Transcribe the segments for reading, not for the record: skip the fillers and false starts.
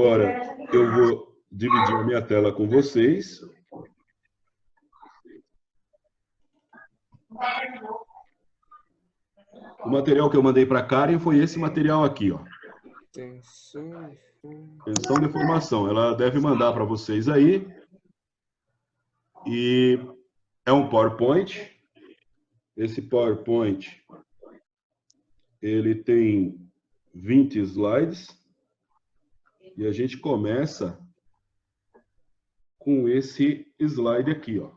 agora eu vou dividir a minha tela com vocês. O material que eu mandei para a Karen foi esse material aqui, ó. Tensão de deformação. Ela deve mandar para vocês aí. E é um PowerPoint. Esse PowerPoint, ele tem 20 slides. E a gente começa com esse slide aqui, ó.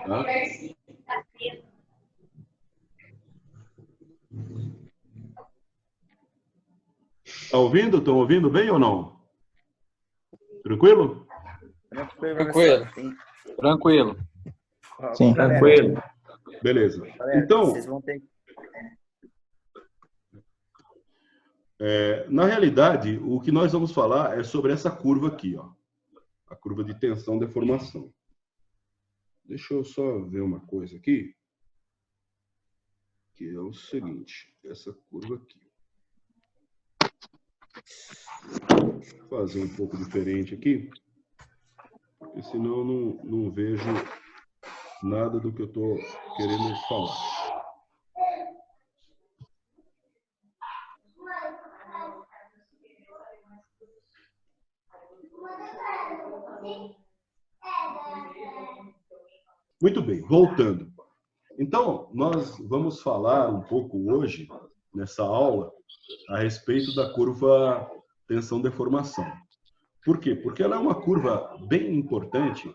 Tá? Tá ouvindo? Estão ouvindo bem ou não? Tranquilo? Tranquilo. Tranquilo. Sim, tranquilo. Beleza. Então, vocês vão ter... na realidade, o que nós vamos falar é sobre essa curva aqui, ó. A curva de tensão-deformação. Deixa eu só ver uma coisa aqui. Que é o seguinte, essa curva aqui. Vou fazer um pouco diferente aqui, porque senão eu não vejo nada do que eu estou querendo falar. Muito bem, voltando. Então, nós vamos falar um pouco hoje, nessa aula, a respeito da curva tensão-deformação. Por quê? Porque ela é uma curva bem importante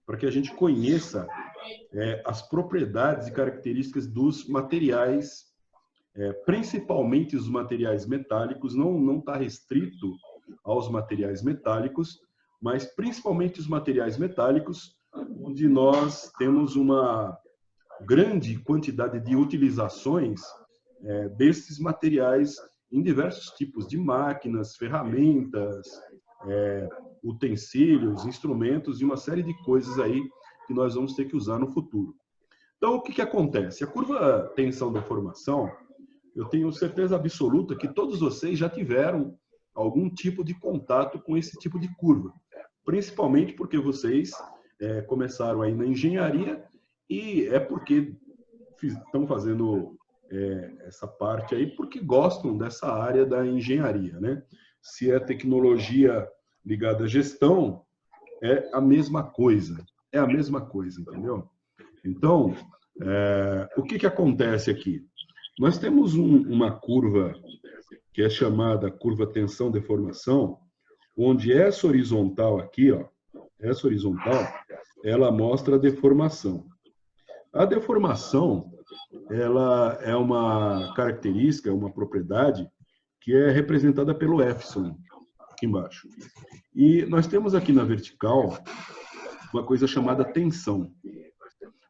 para que a gente conheça as propriedades e características dos materiais, principalmente os materiais metálicos, não está restrito aos materiais metálicos, mas principalmente os materiais metálicos, onde nós temos uma grande quantidade de utilizações desses materiais em diversos tipos de máquinas, ferramentas, utensílios, instrumentos e uma série de coisas aí que nós vamos ter que usar no futuro. Então, o que acontece? A curva tensão-deformação, eu tenho certeza absoluta que todos vocês já tiveram algum tipo de contato com esse tipo de curva, principalmente porque vocês começaram aí na engenharia e é porque estão fazendo essa parte aí porque gostam dessa área da engenharia, né? Se é tecnologia ligada à gestão, é a mesma coisa. É a mesma coisa, entendeu? Então, o que acontece aqui? Nós temos uma curva que é chamada curva tensão-deformação, onde essa horizontal aqui, ó, essa horizontal, ela mostra a deformação. A deformação, ela é uma característica, é uma propriedade que é representada pelo Epsilon, aqui embaixo. E nós temos aqui na vertical uma coisa chamada tensão.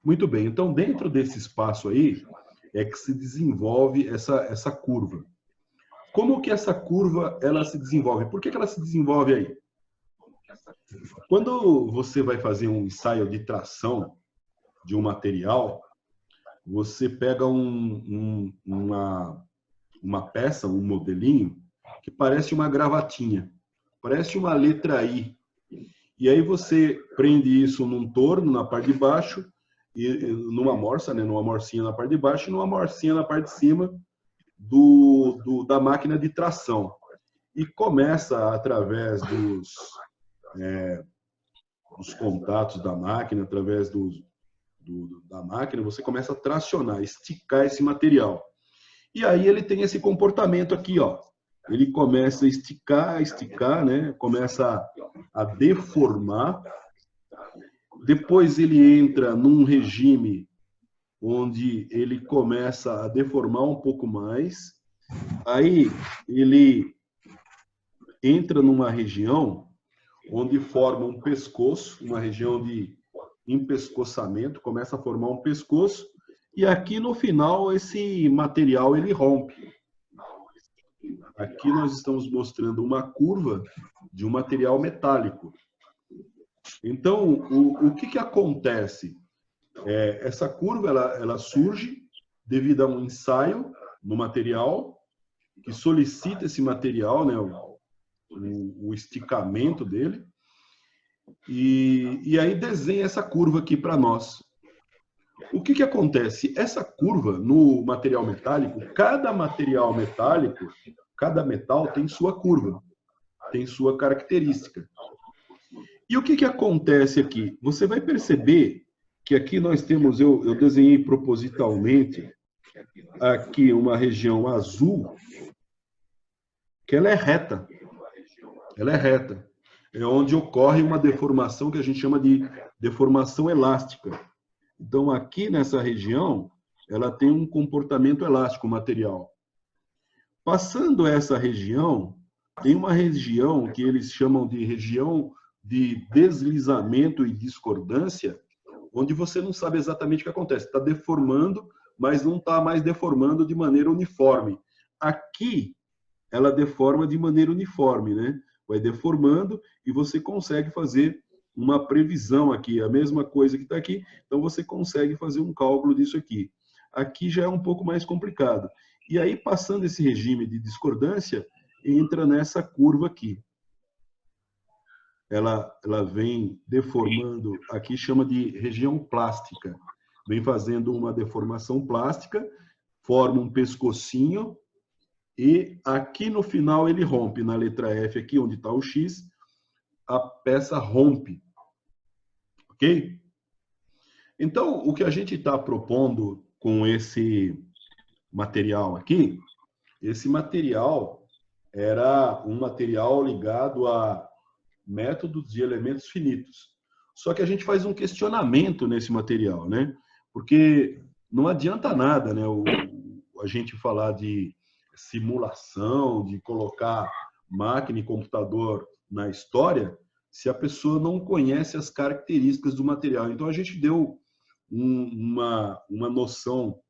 Muito bem, então dentro desse espaço aí é que se desenvolve essa curva. Como que essa curva ela se desenvolve? Por que ela se desenvolve aí? Quando você vai fazer um ensaio de tração de um material, você pega uma peça, um modelinho, que parece uma gravatinha, parece uma letra I. E aí você prende isso num torno na parte de baixo, e numa morsa, né, numa morcinha na parte de baixo e numa morcinha na parte de cima da máquina de tração. E começa, através dos contatos da máquina, através da máquina, você começa a tracionar, esticar esse material. E aí ele tem esse comportamento aqui, ó. Ele começa a esticar, né? Começa a deformar. Depois ele entra num regime onde ele começa a deformar um pouco mais. Aí ele entra numa região onde forma um pescoço, uma região de empescoçamento, começa a formar um pescoço, e aqui no final esse material ele rompe. Aqui nós estamos mostrando uma curva de um material metálico. Então, o que acontece? Essa curva ela surge devido a um ensaio no material que solicita esse material, né? o esticamento dele, e aí desenha essa curva aqui para nós. O que acontece? Essa curva no material metálico, cada material metálico, cada metal tem sua curva, tem sua característica. E o que acontece aqui? Você vai perceber que aqui nós temos, eu desenhei propositalmente aqui uma região azul, que ela é reta. Ela é reta. É onde ocorre uma deformação que a gente chama de deformação elástica. Então, aqui nessa região, ela tem um comportamento elástico, o material. Passando essa região, tem uma região que eles chamam de região de deslizamento e discordância, onde você não sabe exatamente o que acontece. Está deformando, mas não está mais deformando de maneira uniforme. Aqui, ela deforma de maneira uniforme, né? Vai deformando e você consegue fazer uma previsão aqui, a mesma coisa que está aqui, então você consegue fazer um cálculo disso aqui. Aqui já é um pouco mais complicado. E aí, passando esse regime de discordância, entra nessa curva aqui. Ela vem deformando, aqui chama de região plástica. Vem fazendo uma deformação plástica, forma um pescocinho, e aqui no final ele rompe, na letra F aqui, onde está o X, a peça rompe. Ok? Então, o que a gente está propondo com esse material aqui, esse material era um material ligado a métodos de elementos finitos. Só que a gente faz um questionamento nesse material, né? Porque não adianta nada, né? A gente falar de simulação, de colocar máquina e computador na história, se a pessoa não conhece as características do material. Então, a gente deu uma noção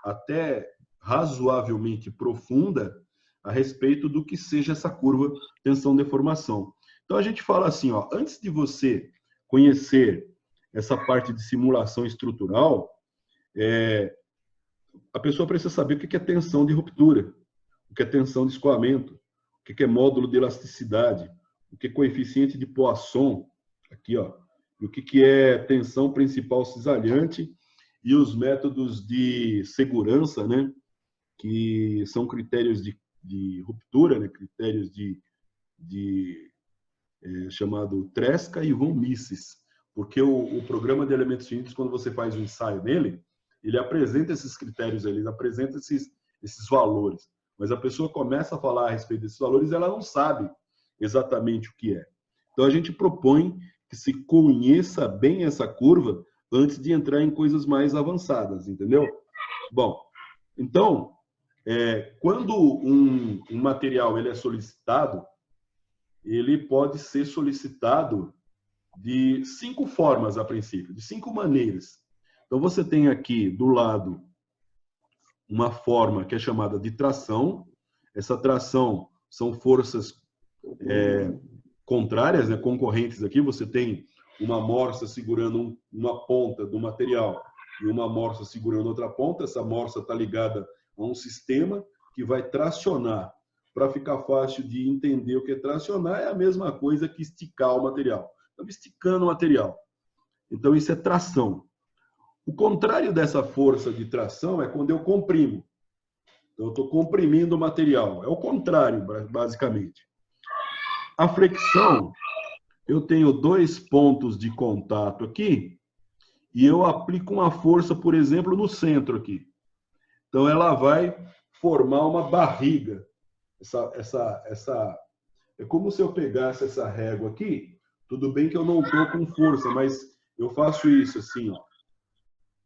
até razoavelmente profunda a respeito do que seja essa curva tensão-deformação. Então, a gente fala assim, ó, antes de você conhecer essa parte de simulação estrutural, a pessoa precisa saber o que é tensão de ruptura, o que é tensão de escoamento, o que é módulo de elasticidade, o que é coeficiente de Poisson, aqui, ó, e o que é tensão principal cisalhante e os métodos de segurança, né, que são critérios de ruptura, né, critérios chamado Tresca e von Mises, porque o programa de elementos finitos, quando você faz um ensaio nele, ele apresenta esses critérios, ele apresenta esses valores, mas a pessoa começa a falar a respeito desses valores e ela não sabe exatamente o que é. Então, a gente propõe que se conheça bem essa curva antes de entrar em coisas mais avançadas, entendeu? Bom, então, quando um material ele é solicitado, ele pode ser solicitado de 5 formas, a princípio, de 5 maneiras. Então, você tem aqui, do lado, uma forma que é chamada de tração. Essa tração são forças contrárias, né, concorrentes aqui. Você tem uma morsa segurando uma ponta do material e uma morsa segurando outra ponta. Essa morsa está ligada a um sistema que vai tracionar. Para ficar fácil de entender o que é tracionar, é a mesma coisa que esticar o material. Estamos esticando o material. Então, isso é tração. O contrário dessa força de tração é quando eu comprimo. Então, eu estou comprimindo o material. É o contrário, basicamente. A fricção, eu tenho 2 pontos de contato aqui e eu aplico uma força, por exemplo, no centro aqui. Então, ela vai formar uma barriga. É como se eu pegasse essa régua aqui. Tudo bem que eu não estou com força, mas eu faço isso assim, ó.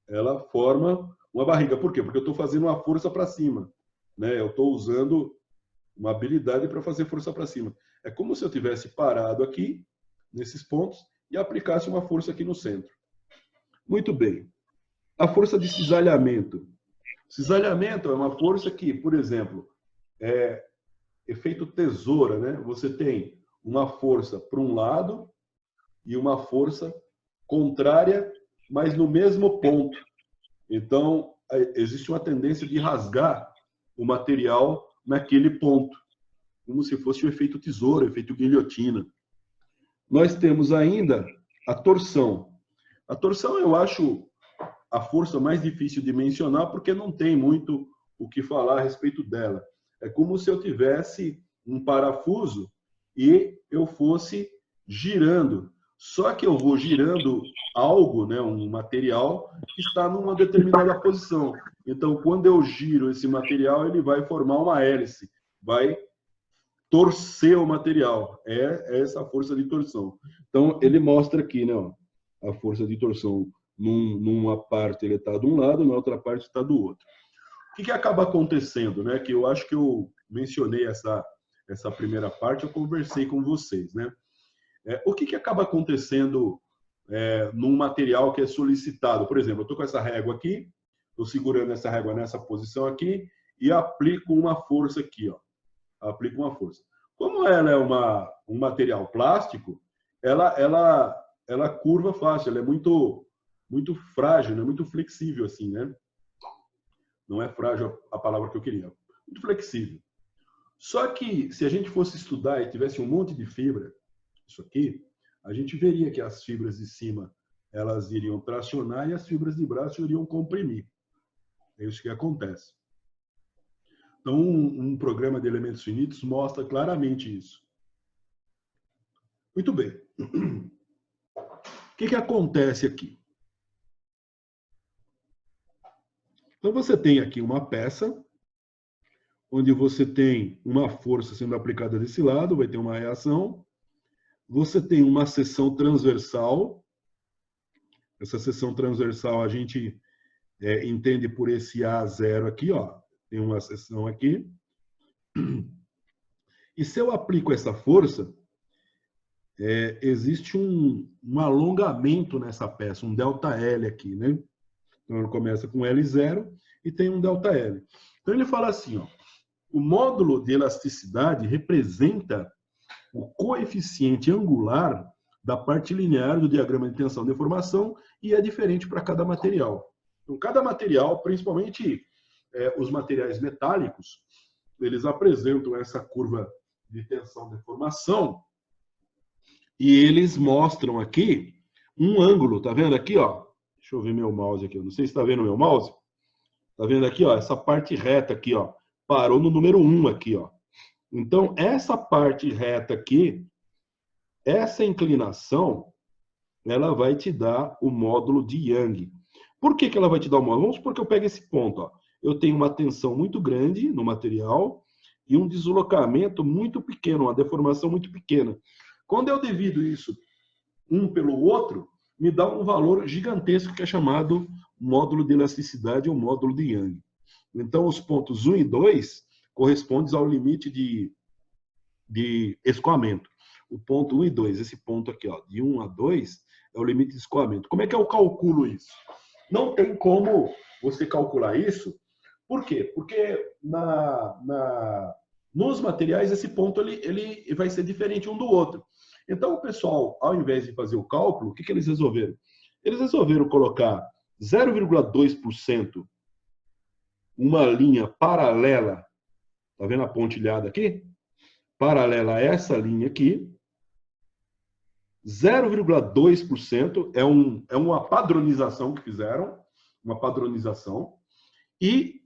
Ela forma uma barriga. Por quê? Porque eu estou fazendo uma força para cima, né? Eu estou usando uma habilidade para fazer força para cima. É como se eu tivesse parado aqui, nesses pontos, e aplicasse uma força aqui no centro. Muito bem. A força de cisalhamento. Cisalhamento é uma força que, por exemplo, efeito tesoura, né? Você tem uma força para um lado e uma força contrária, mas no mesmo ponto. Então, existe uma tendência de rasgar o material naquele ponto. como se fosse o efeito tesoura, o efeito guilhotina. Nós temos ainda a torção. A torção eu acho a força mais difícil de mencionar porque não tem muito o que falar a respeito dela. É como se eu tivesse um parafuso e eu fosse girando. Só que eu vou girando algo, né, um material que está numa determinada posição. Então, quando eu giro esse material, ele vai formar uma hélice, vai torcer o material. É essa a força de torção. Então, ele mostra aqui, né, ó, a força de torção. Numa parte ele está de um lado, na outra parte está do outro. O que acaba acontecendo, né? Que eu acho que eu mencionei essa primeira parte, eu conversei com vocês, né? O que acaba acontecendo num material que é solicitado? Por exemplo, eu estou com essa régua aqui, estou segurando essa régua nessa posição aqui e aplico uma força aqui, ó. Aplico uma força. Como ela é um material plástico, ela curva fácil, ela é muito frágil, né? Muito flexível assim, né? Não é frágil a palavra que eu queria. Muito flexível. Só que se a gente fosse estudar e tivesse um monte de fibra, isso aqui, a gente veria que as fibras de cima elas iriam tracionar e as fibras de baixo iriam comprimir. É isso que acontece. Então, um programa de elementos finitos mostra claramente isso. Muito bem. O que acontece aqui? Então, você tem aqui uma peça, onde você tem uma força sendo aplicada desse lado, vai ter uma reação. Você tem uma seção transversal. Essa seção transversal a gente entende por esse A0 aqui, ó. Tem uma seção aqui. E se eu aplico essa força, existe um alongamento nessa peça, um ΔL aqui, né? Então, ele começa com L0 e tem um ΔL. Então, ele fala assim, ó, o módulo de elasticidade representa o coeficiente angular da parte linear do diagrama de tensão e deformação e é diferente para cada material. Então, cada material, principalmente os materiais metálicos, eles apresentam essa curva de tensão e deformação e eles mostram aqui um ângulo, tá vendo aqui, ó? Deixa eu ver meu mouse aqui, eu não sei se está vendo meu mouse. Tá vendo aqui, ó, essa parte reta aqui, ó, parou no número 1 aqui, ó. Então, essa parte reta aqui, essa inclinação, ela vai te dar o módulo de Young. Por que ela vai te dar o módulo? Vamos supor que eu pegue esse ponto, ó. Eu tenho uma tensão muito grande no material e um deslocamento muito pequeno, uma deformação muito pequena. Quando eu divido isso um pelo outro, me dá um valor gigantesco que é chamado módulo de elasticidade ou módulo de Young. Então, os pontos 1 e 2 correspondem ao limite de escoamento. O ponto 1 e 2, esse ponto aqui, ó, de 1 a 2, é o limite de escoamento. Como é que eu calculo isso? Não tem como você calcular isso. Por quê? Porque nos materiais esse ponto ele vai ser diferente um do outro. Então, o pessoal, ao invés de fazer o cálculo, o que eles resolveram? Eles resolveram colocar 0,2% uma linha paralela, tá vendo a pontilhada aqui? Paralela a essa linha aqui. 0,2% é uma padronização que fizeram, uma padronização, e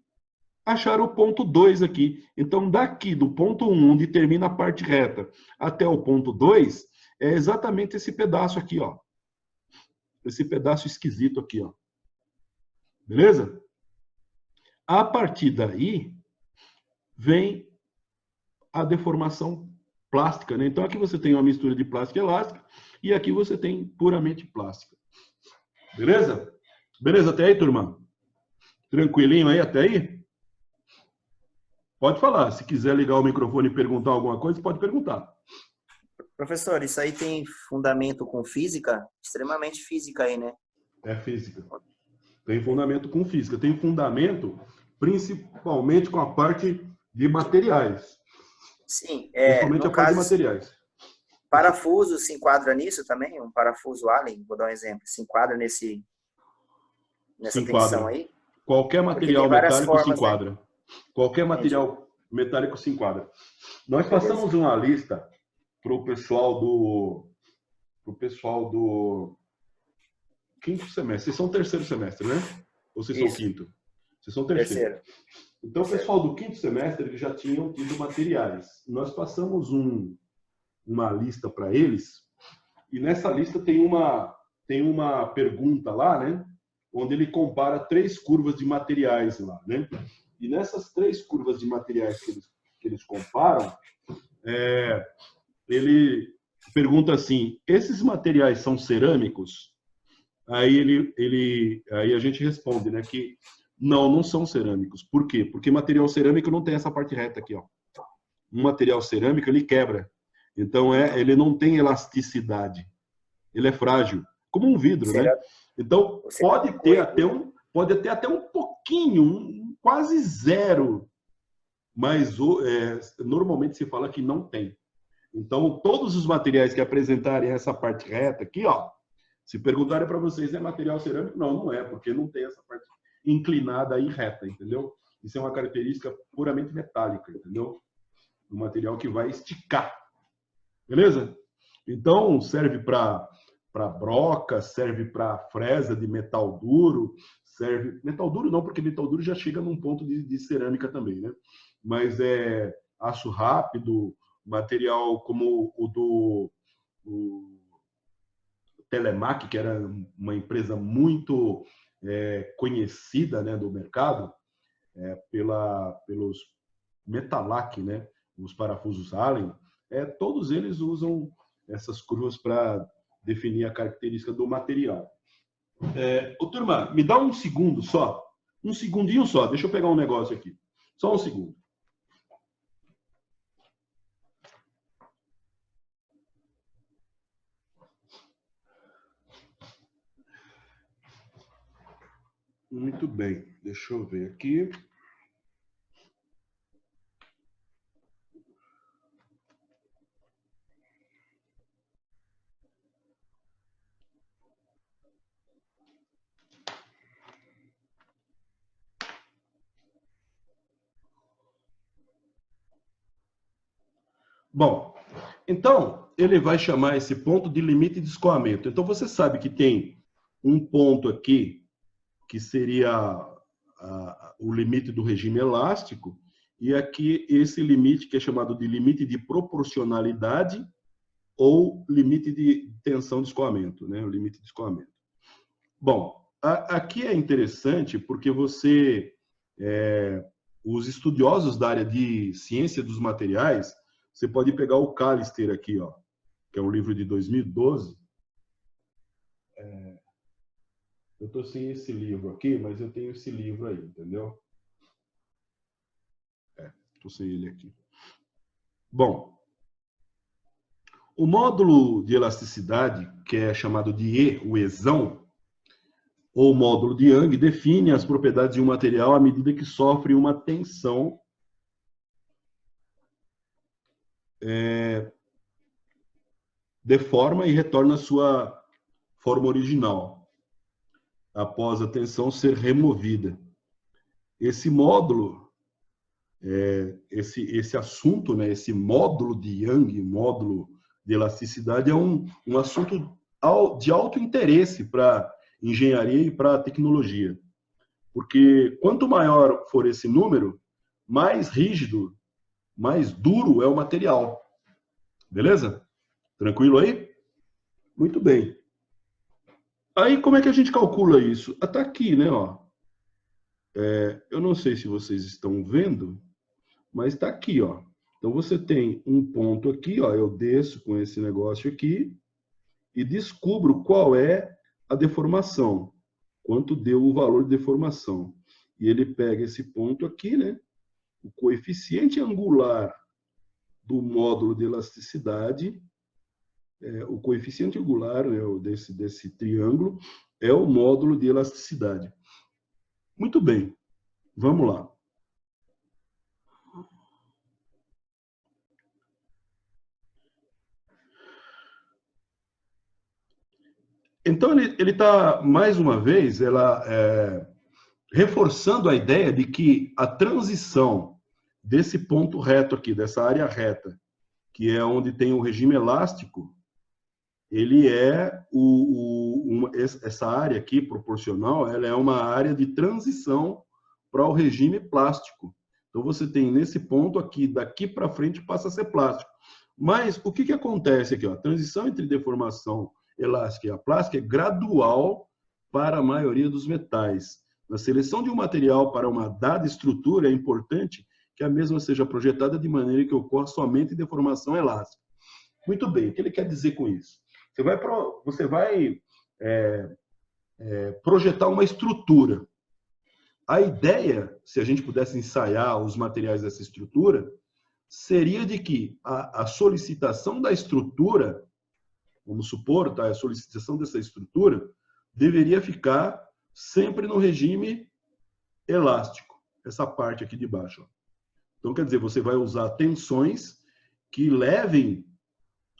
acharam o ponto 2 aqui. Então, daqui do ponto 1, onde termina a parte reta, até o ponto 2, é exatamente esse pedaço aqui, ó. Esse pedaço esquisito aqui, ó. Beleza? A partir daí, vem a deformação plástica, né? Então, aqui você tem uma mistura de plástica e elástica, e aqui você tem puramente plástica. Beleza? Beleza até aí, turma? Tranquilinho aí até aí? Pode falar. Se quiser ligar o microfone e perguntar alguma coisa, pode perguntar. Professor, isso aí tem fundamento com física? Extremamente física aí, né? É física. Tem fundamento com física. Tem fundamento principalmente com a parte de materiais. Sim. Principalmente no a parte de caso, materiais. parafuso se enquadra nisso também? Um parafuso Allen, vou dar um exemplo. Se enquadra nessa Se tensão enquadra. aí? Qualquer material metálico se enquadra. Né? Qualquer material metálico se enquadra. Nós passamos uma lista para o pessoal do quinto semestre. Vocês são terceiro semestre, né? Ou vocês são quinto? Vocês são terceiro. Então, o pessoal do quinto semestre, eles já tinham tido materiais. Nós passamos uma lista para eles, e nessa lista tem uma pergunta lá, né? Onde ele compara 3 curvas de materiais lá, né? E nessas 3 curvas de materiais que eles comparam, ele pergunta assim: esses materiais são cerâmicos? Aí a gente responde, né, que não são cerâmicos. Por quê? Porque material cerâmico não tem essa parte reta aqui, ó. Um material cerâmico, ele quebra. Então, ele não tem elasticidade. Ele é frágil, como um vidro, né? Então, pode ter até um pouquinho, quase zero, mas normalmente se fala que não tem. Então, todos os materiais que apresentarem essa parte reta aqui, ó, se perguntarem para vocês, é material cerâmico? Não é, porque não tem essa parte inclinada e reta, entendeu? Isso é uma característica puramente metálica, entendeu? Um material que vai esticar, beleza? Então, serve para broca, serve para fresa de metal duro, serve... Metal duro não, porque metal duro já chega num ponto de cerâmica também, né? Mas aço rápido, material como o Telemac, que era uma empresa muito conhecida, né, do mercado, pelos Metalac, né, os parafusos Allen, todos eles usam essas curvas para definir a característica do material. Turma, me dá um segundo só, um segundinho só, deixa eu pegar um negócio aqui, só um segundo. Muito bem, deixa eu ver aqui. Bom, então ele vai chamar esse ponto de limite de escoamento. Então você sabe que tem um ponto aqui que seria o limite do regime elástico, e aqui esse limite que é chamado de limite de proporcionalidade ou limite de tensão de escoamento, né? O limite de escoamento. Bom, aqui é interessante porque os estudiosos da área de ciência dos materiais, você pode pegar o Callister aqui, ó, que é um livro de 2012. Eu estou sem esse livro aqui, mas eu tenho esse livro aí, entendeu? Estou sem ele aqui. Bom, o módulo de elasticidade, que é chamado de o Ezão, ou módulo de Young, define as propriedades de um material à medida que sofre uma tensão deforma e retorna à sua forma original após a tensão ser removida. Esse módulo, esse assunto, né, esse módulo de Young, módulo de elasticidade, é um assunto de alto interesse para engenharia e para tecnologia. Porque quanto maior for esse número, mais rígido, mais duro é o material. Beleza? Tranquilo aí? Muito bem. Aí, como é que a gente calcula isso? Está aqui, né? Ó. Eu não sei se vocês estão vendo, mas está aqui, ó. Então, você tem um ponto aqui, ó. Eu desço com esse negócio aqui e descubro qual é a deformação. Quanto deu o valor de deformação. E ele pega esse ponto aqui, né? O coeficiente angular do módulo de elasticidade, o coeficiente angular, né, desse triângulo, é o módulo de elasticidade. Muito bem, vamos lá. Então, ele está, mais uma vez, reforçando a ideia de que a transição desse ponto reto aqui, dessa área reta, que é onde tem o regime elástico, ele é essa área aqui proporcional, ela é uma área de transição para o regime plástico. Então você tem nesse ponto aqui, daqui para frente passa a ser plástico. Mas o que acontece aqui? Ó? A transição entre deformação elástica e a plástica é gradual para a maioria dos metais. Na seleção de um material para uma dada estrutura, é importante que a mesma seja projetada de maneira que ocorra somente deformação elástica. Muito bem, o que ele quer dizer com isso? Você vai projetar uma estrutura. A ideia, se a gente pudesse ensaiar os materiais dessa estrutura, seria de que a solicitação da estrutura, vamos supor, tá? A solicitação dessa estrutura deveria ficar sempre no regime elástico, essa parte aqui de baixo. Ó. Então, quer dizer, você vai usar tensões que levem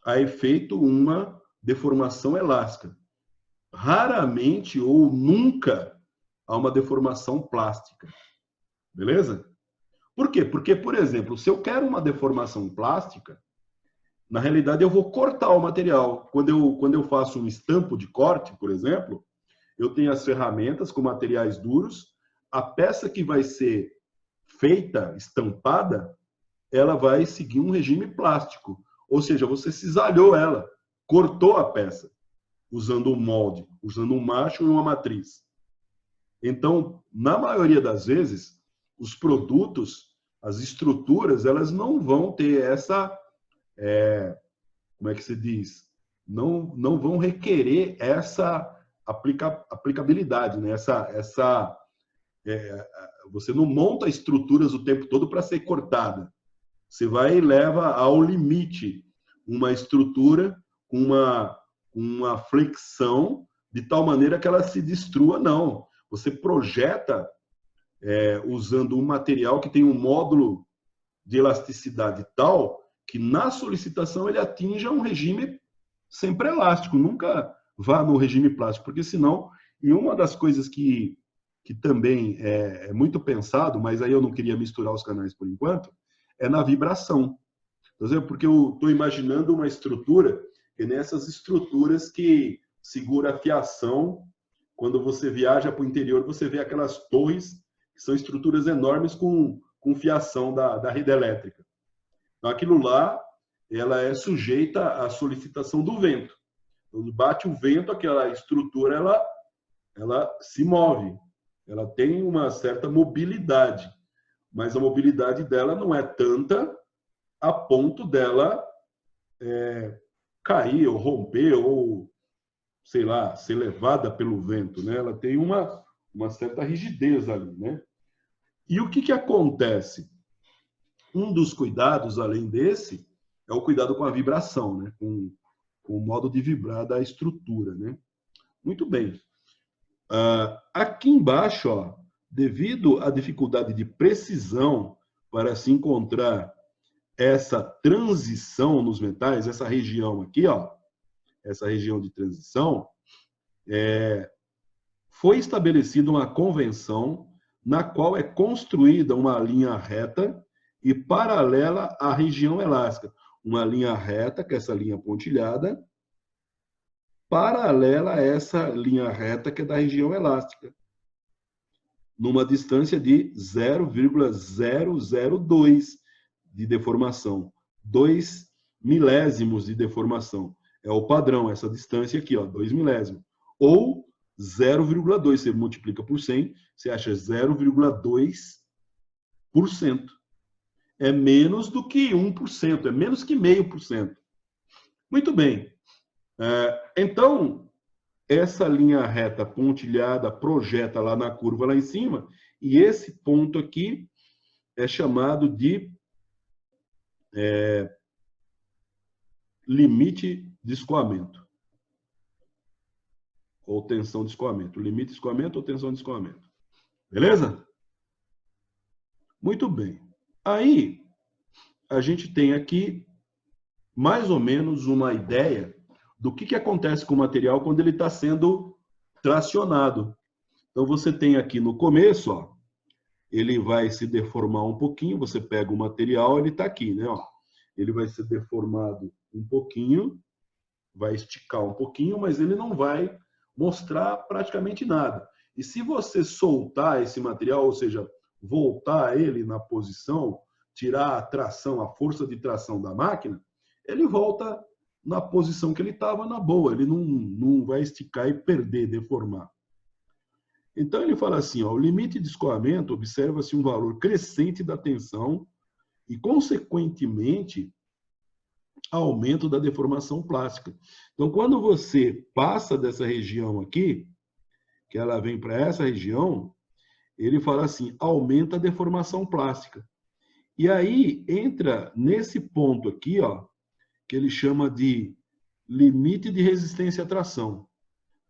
a efeito uma deformação elástica. Raramente ou nunca há uma deformação plástica. Beleza? Por quê? Porque, por exemplo, se eu quero uma deformação plástica, na realidade eu vou cortar o material. Quando eu faço um estampo de corte, por exemplo, eu tenho as ferramentas com materiais duros, a peça que vai ser feita, estampada, ela vai seguir um regime plástico. Ou seja, você cisalhou ela, cortou a peça, usando um molde, usando um macho e uma matriz. Então, na maioria das vezes, os produtos, as estruturas, elas não vão ter essa, como é que se diz? Não vão requerer essa aplicabilidade, né? Você não monta estruturas o tempo todo para ser cortada. Você vai e leva ao limite uma estrutura com uma flexão de tal maneira que ela se destrua, não. Você projeta usando um material que tem um módulo de elasticidade tal que na solicitação ele atinja um regime sempre elástico, nunca vá no regime plástico, porque senão, e uma das coisas que também é muito pensado, mas aí eu não queria misturar os canais por enquanto, é na vibração. Porque eu estou imaginando uma estrutura, que nessas estruturas que segura a fiação, quando você viaja para o interior, você vê aquelas torres, que são estruturas enormes com fiação da rede elétrica. Então, aquilo lá, ela é sujeita à solicitação do vento. Quando bate o vento, aquela estrutura, ela se move. Ela tem uma certa mobilidade, mas a mobilidade dela não é tanta a ponto dela cair ou romper ou, sei lá, ser levada pelo vento, né? Ela tem uma certa rigidez ali, né? E o que acontece? Um dos cuidados, além desse, é o cuidado com a vibração, né? Com o modo de vibrar da estrutura, né? Muito bem. Aqui embaixo, ó, devido à dificuldade de precisão para se encontrar essa transição nos metais, essa região aqui, ó, essa região de transição, foi estabelecida uma convenção na qual é construída uma linha reta e paralela à região elástica. Uma linha reta, que é essa linha pontilhada, paralela a essa linha reta, que é da região elástica, numa distância de 0,002 de deformação. 2 milésimos de deformação. É o padrão, essa distância aqui, ó, 2 milésimos. Ou 0,2. Você multiplica por 100, você acha 0,2%. É menos do que 1%, é menos que 0,5%. Muito bem. Então, essa linha reta pontilhada projeta lá na curva lá em cima, e esse ponto aqui é chamado de limite de escoamento. Ou tensão de escoamento. Limite de escoamento ou tensão de escoamento. Beleza? Muito bem. Aí, a gente tem aqui mais ou menos uma ideia do que acontece com o material quando ele está sendo tracionado. Então, você tem aqui no começo, ó, ele vai se deformar um pouquinho. Você pega o material, ele está aqui, né? Ó. Ele vai ser deformado um pouquinho, vai esticar um pouquinho, mas ele não vai mostrar praticamente nada. E se você soltar esse material, ou seja, voltar ele na posição, tirar a tração, a força de tração da máquina, ele volta na posição que ele estava na boa. Ele não vai esticar e perder, deformar. Então ele fala assim, ó, o limite de escoamento observa-se um valor crescente da tensão e, consequentemente, aumento da deformação plástica. Então, quando você passa dessa região aqui, que ela vem para essa região, ele fala assim, aumenta a deformação plástica. E aí entra nesse ponto aqui, ó, que ele chama de limite de resistência à tração.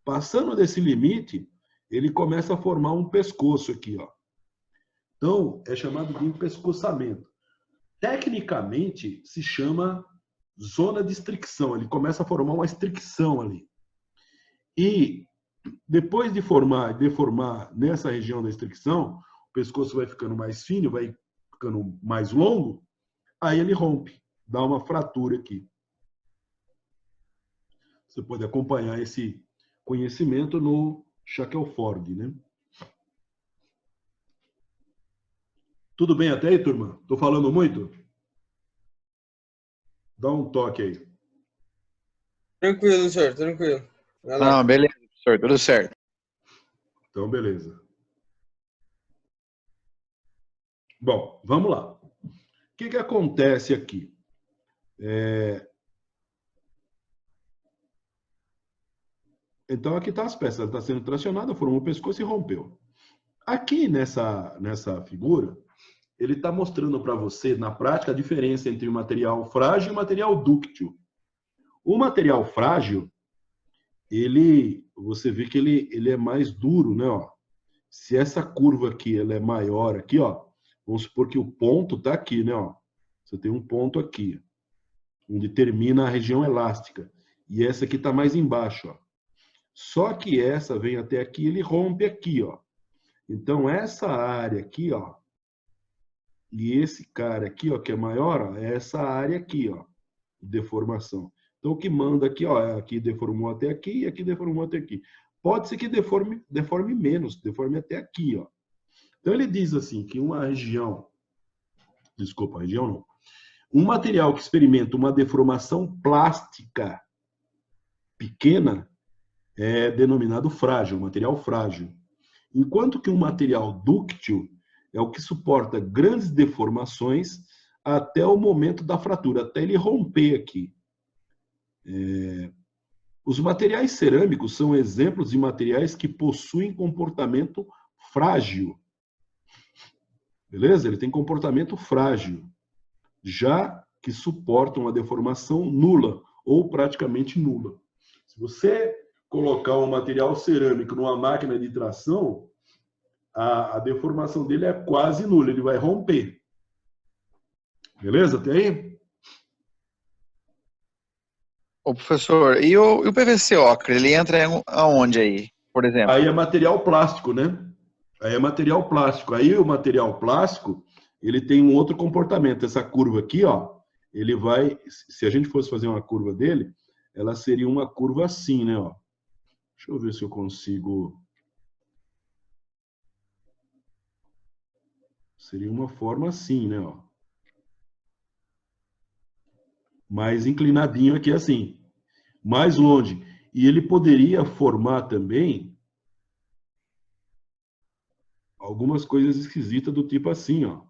Passando desse limite, ele começa a formar um pescoço aqui, ó. Então, é chamado de empescoçamento. Tecnicamente, se chama zona de estricção. Ele começa a formar uma estricção ali. E depois de formar e deformar nessa região da estricção, o pescoço vai ficando mais fino, vai ficando mais longo, aí ele rompe, dá uma fratura aqui. Você pode acompanhar esse conhecimento no Shackelford, né? Tudo bem até aí, turma? Estou falando muito? Dá um toque aí. Tranquilo, senhor, tranquilo. Vai lá. Não, beleza, professor, tudo certo. Então, beleza. Bom, vamos lá. O que acontece aqui? Então, aqui está as peças. Ela está sendo tracionada, formou o pescoço e rompeu. Aqui nessa figura, ele está mostrando para você, na prática, a diferença entre o material frágil e o material dúctil. O material frágil, você vê que ele é mais duro, né? Ó. Se essa curva aqui ela é maior aqui, ó, vamos supor que o ponto está aqui, né? Ó. Você tem um ponto aqui, onde termina a região elástica. E essa aqui está mais embaixo, ó. Só que essa vem até aqui, ele rompe aqui, ó. Então, essa área aqui, ó, e esse cara aqui, ó, que é maior, ó, é essa área aqui, ó, de deformação. Então, o que manda aqui, ó, aqui deformou até aqui e aqui deformou até aqui. Pode ser que deforme menos, deforme até aqui, ó. Então, ele diz assim, que uma região, desculpa, região não, um material que experimenta uma deformação plástica pequena é denominado frágil, material frágil. Enquanto que um material dúctil é o que suporta grandes deformações até o momento da fratura, até ele romper aqui. Os materiais cerâmicos são exemplos de materiais que possuem comportamento frágil. Beleza? Ele tem comportamento frágil, já que suportam a deformação nula ou praticamente nula. Se você colocar um material cerâmico numa máquina de tração, a deformação dele é quase nula, ele vai romper. Beleza? Até aí? Ô, professor, e o PVC ocre, ele entra aonde aí, por exemplo? Aí é material plástico, né? Aí é material plástico. Aí o material plástico, ele tem um outro comportamento. Essa curva aqui, ó, ele vai, se a gente fosse fazer uma curva dele, ela seria uma curva assim, né, ó. Deixa eu ver se eu consigo. Seria uma forma assim, né, ó. Mais inclinadinho aqui assim, mais longe. E ele poderia formar também algumas coisas esquisitas do tipo assim, ó.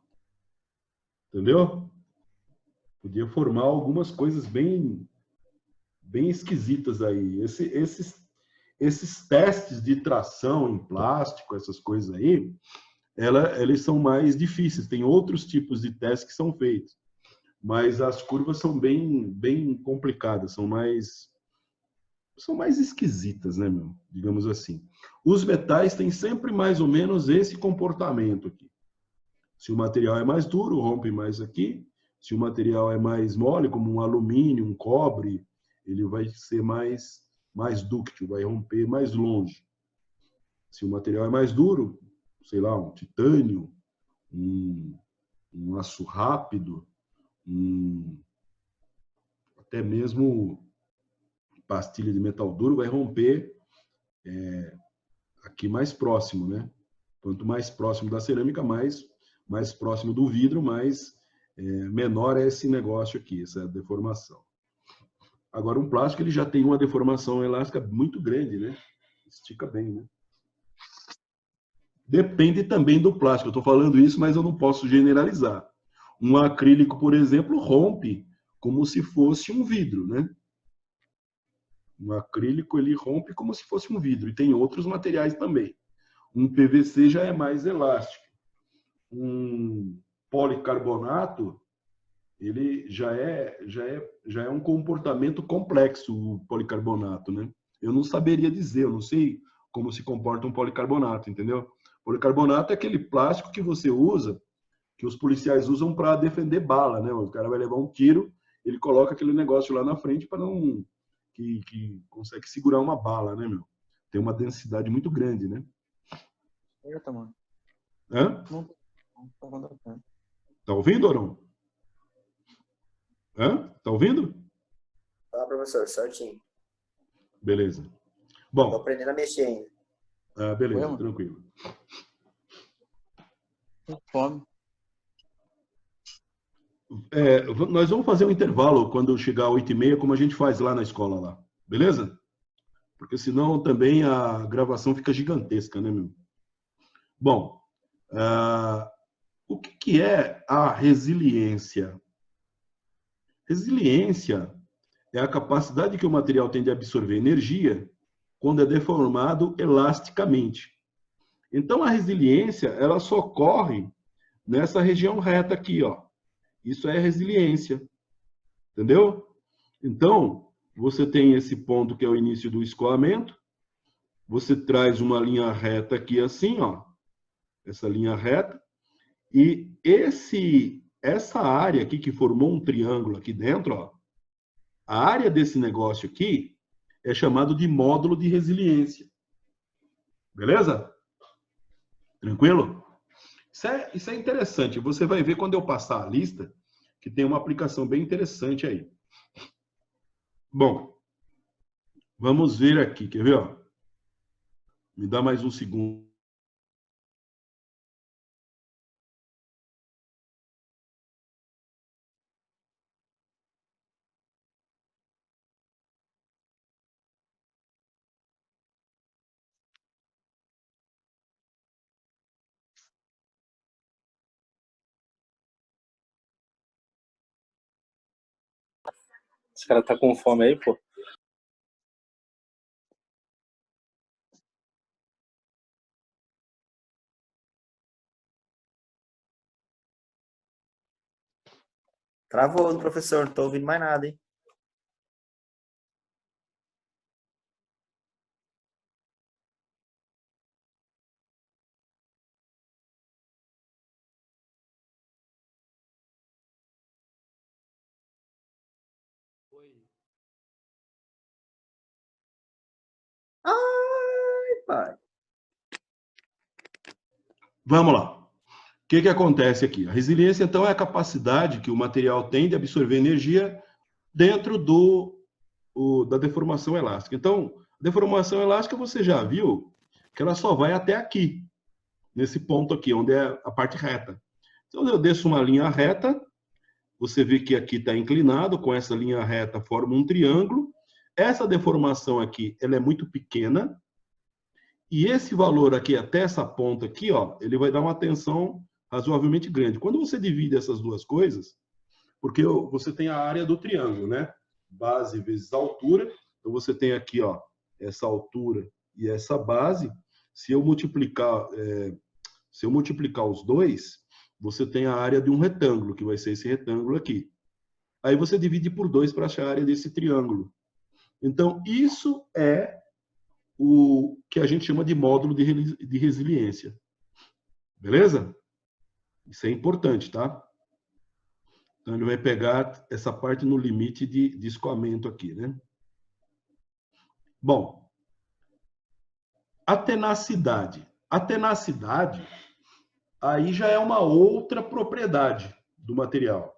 Entendeu? Podia formar algumas coisas bem esquisitas aí. Esses testes de tração em plástico, essas coisas aí, eles são mais difíceis. Tem outros tipos de testes que são feitos. Mas as curvas são bem complicadas, são mais esquisitas, né, meu? Digamos assim. Os metais têm sempre mais ou menos esse comportamento aqui. Se o material é mais duro, rompe mais aqui. Se o material é mais mole, como um alumínio, um cobre, ele vai ser mais dúctil, vai romper mais longe. Se o material é mais duro, sei lá, um titânio, um aço rápido, até mesmo pastilha de metal duro, vai romper aqui mais próximo, né? Quanto mais próximo da cerâmica, mais próximo do vidro, mais menor é esse negócio aqui, essa deformação. Agora, um plástico ele já tem uma deformação elástica muito grande, né? Estica bem, né? Depende também do plástico. Eu estou falando isso, mas eu não posso generalizar. Um acrílico, por exemplo, rompe como se fosse um vidro, né? Um acrílico ele rompe como se fosse um vidro. E tem outros materiais também. Um PVC já é mais elástico. Um policarbonato ele já é um comportamento complexo, o policarbonato, né? Eu não saberia dizer, eu não sei como se comporta um policarbonato, entendeu? Policarbonato é aquele plástico que você usa, que os policiais usam para defender bala, né? O cara vai levar um tiro, ele coloca aquele negócio lá na frente para não que consegue segurar uma bala, né, meu? Tem uma densidade muito grande, né? Eita, mano. Hã? Não tá acontecendo. Tá ouvindo, Orão? Hã? Tá ouvindo? Fala, professor, certinho. Beleza. Tô Bom, aprendendo a mexer ainda. beleza, Oi, tranquilo. Com fome. Nós vamos fazer um intervalo quando chegar às 8h30, como a gente faz lá na escola lá. Beleza? Porque senão também a gravação fica gigantesca, né, meu? Bom, o que é a resiliência? Resiliência é a capacidade que o material tem de absorver energia quando é deformado elasticamente. Então, a resiliência, ela só ocorre nessa região reta aqui, ó. Isso é resiliência. Entendeu? Então, você tem esse ponto que é o início do escoamento. Você traz uma linha reta aqui assim, ó. Essa linha reta. E essa área aqui que formou um triângulo aqui dentro, ó. A área desse negócio aqui é chamado de módulo de resiliência. Beleza? Tranquilo? Isso é interessante. Você vai ver quando eu passar a lista que tem uma aplicação bem interessante aí. Bom, vamos ver aqui. Quer ver? Ó? Me dá mais um segundo. Esse cara tá com fome aí, pô. Travou, professor, não tô ouvindo mais nada, hein? Ai, pai. Vamos lá. O que acontece aqui? A resiliência, então, é a capacidade que o material tem de absorver energia dentro da deformação elástica. Então, a deformação elástica, você já viu que ela só vai até aqui, nesse ponto aqui, onde é a parte reta. Então, eu desço uma linha reta, você vê que aqui está inclinado, com essa linha reta forma um triângulo. Essa deformação aqui, ela é muito pequena, e esse valor aqui, até essa ponta aqui, ó, ele vai dar uma tensão razoavelmente grande. Quando você divide essas duas coisas, porque você tem a área do triângulo, né? Base vezes altura. Então, você tem aqui, ó, essa altura e essa base. Se eu multiplicar os dois, você tem a área de um retângulo, que vai ser esse retângulo aqui. Aí você divide por 2 para achar a área desse triângulo. Então, isso é o que a gente chama de módulo de resiliência. Beleza? Isso é importante, tá? Então, ele vai pegar essa parte no limite de escoamento aqui, né? Bom, a tenacidade. A tenacidade, aí já é uma outra propriedade do material.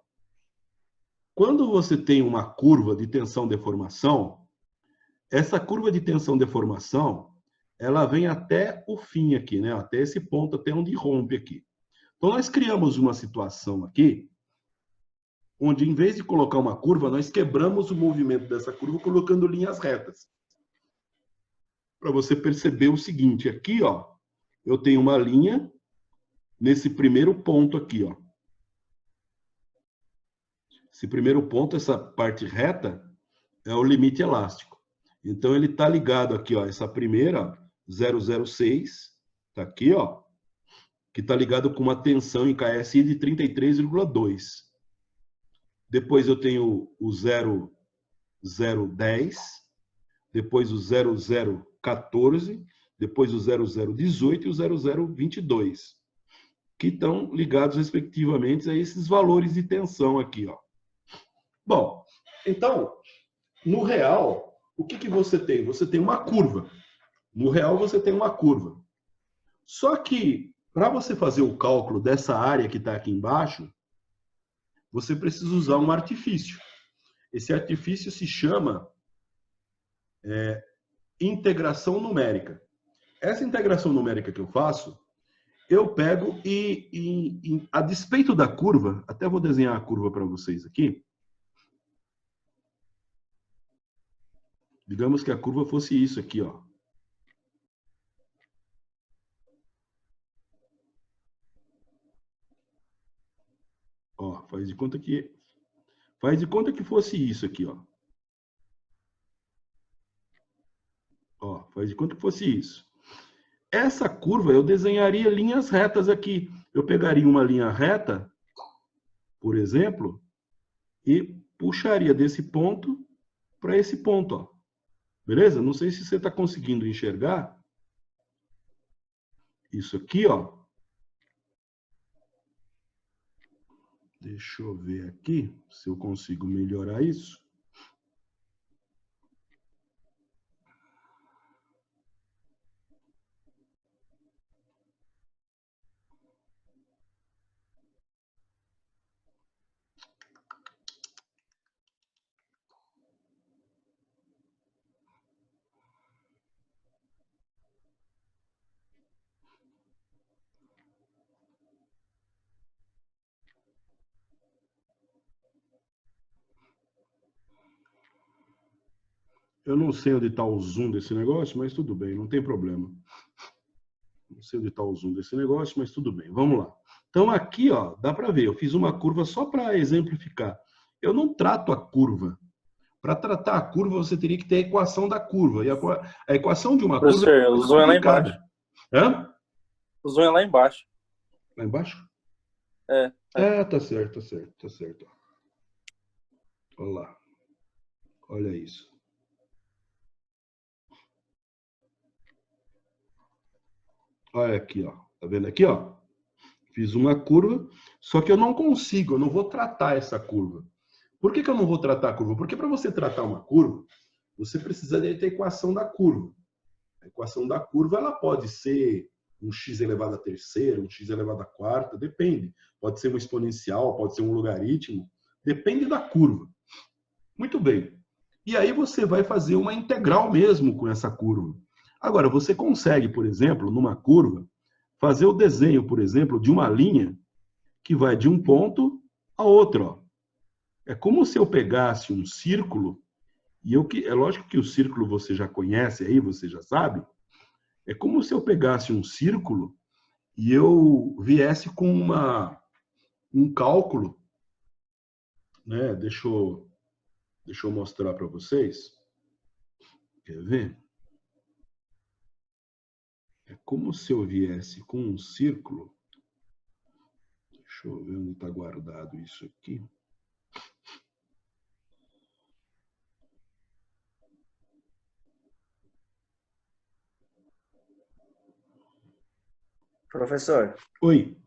Quando você tem uma curva de tensão-deformação, essa curva de tensão-deformação, ela vem até o fim aqui, né? Até esse ponto, até onde rompe aqui. Então, nós criamos uma situação aqui, onde, em vez de colocar uma curva, nós quebramos o movimento dessa curva colocando linhas retas. Para você perceber o seguinte, aqui, ó, eu tenho uma linha nesse primeiro ponto aqui, ó. Esse primeiro ponto, essa parte reta, é o limite elástico. Então, ele está ligado aqui, ó, essa primeira, 006, está aqui, ó, que está ligado com uma tensão em KSI de 33,2. Depois eu tenho o 0010, depois o 0014, depois o 0018 e o 0022, que estão ligados, respectivamente, a esses valores de tensão aqui, ó. Bom, então, no real, o que que você tem? Você tem uma curva. No real, você tem uma curva. Só que, para você fazer o cálculo dessa área que está aqui embaixo, você precisa usar um artifício. Esse artifício se chama integração numérica. Essa integração numérica que eu faço, eu pego e a despeito da curva, até vou desenhar a curva para vocês aqui. Digamos que a curva fosse isso aqui, ó. Ó, faz de conta que fosse isso aqui, ó. Ó, faz de conta que fosse isso. Essa curva eu desenharia linhas retas aqui. Eu pegaria uma linha reta, por exemplo, e puxaria desse ponto para esse ponto, ó. Beleza? Não sei se você está conseguindo enxergar. Isso aqui, ó. Deixa eu ver aqui se eu consigo melhorar isso. Eu não sei onde está o zoom desse negócio, mas tudo bem, não tem problema. Não sei onde está o zoom desse negócio, mas tudo bem. Vamos lá. Então, aqui, ó, dá para ver. Eu fiz uma curva só para exemplificar. Eu não trato a curva. Para tratar a curva, você teria que ter a equação da curva. E a equação de uma curva... Professor, o zoom é lá embaixo. Hã? O zoom é lá embaixo. Lá embaixo? É. Tá certo, tá certo, tá certo. Olha lá. Olha isso. Olha aqui, ó. Tá vendo aqui, ó? Fiz uma curva, só que eu não consigo, eu não vou tratar essa curva. Por que que eu não vou tratar a curva? Porque para você tratar uma curva, você precisa ter a equação da curva. A equação da curva, ela pode ser um x elevado à terceira, um x elevado à quarta, depende. Pode ser um exponencial, pode ser um logaritmo, depende da curva. Muito bem. E aí você vai fazer uma integral mesmo com essa curva. Agora, você consegue, por exemplo, numa curva, fazer o desenho, por exemplo, de uma linha que vai de um ponto a outro. Ó. É como se eu pegasse um círculo, e é lógico que o círculo você já conhece aí, você já sabe. É como se eu pegasse um círculo e eu viesse com um cálculo, né? Deixa eu mostrar para vocês. Quer ver? É como se eu viesse com um círculo. Deixa eu ver onde está guardado isso aqui. Professor, Oi.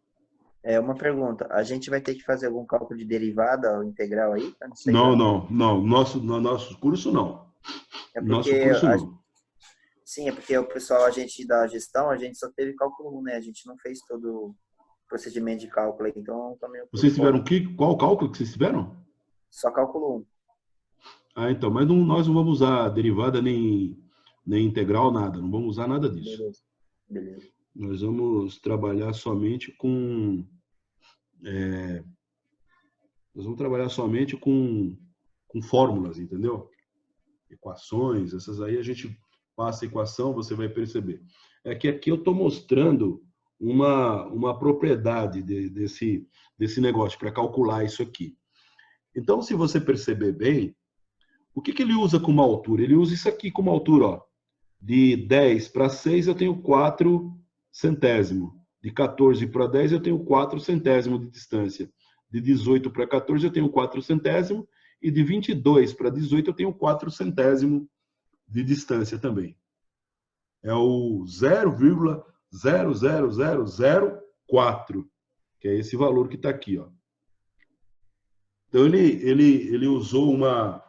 uma pergunta. A gente vai ter que fazer algum cálculo de derivada ou integral aí? Eu não sei. Não. No nosso curso, não. É No nosso porque curso, não. Sim, é porque o pessoal, a gente da gestão, a gente só teve cálculo 1, né? A gente não fez todo procedimento de cálculo aí, então também. Vocês tiveram qual cálculo que vocês tiveram? Só cálculo 1. Ah, então, mas nós não vamos usar derivada nem integral, nada. Não vamos usar nada disso. Beleza. Nós vamos trabalhar somente com... nós vamos trabalhar somente com fórmulas, entendeu? Equações, essas aí a gente passa a equação, você vai perceber. É que aqui eu estou mostrando uma propriedade desse negócio, para calcular isso aqui. Então, se você perceber bem, o que ele usa como altura? Ele usa isso aqui como altura, ó. De 10 para 6 eu tenho 4 centésimos. De 14 para 10 eu tenho 4 centésimos de distância. De 18 para 14 eu tenho 4 centésimos. E de 22 para 18 eu tenho 4 centésimos de distância também. É o 0,00004, que é esse valor que está aqui, ó. Então ele usou uma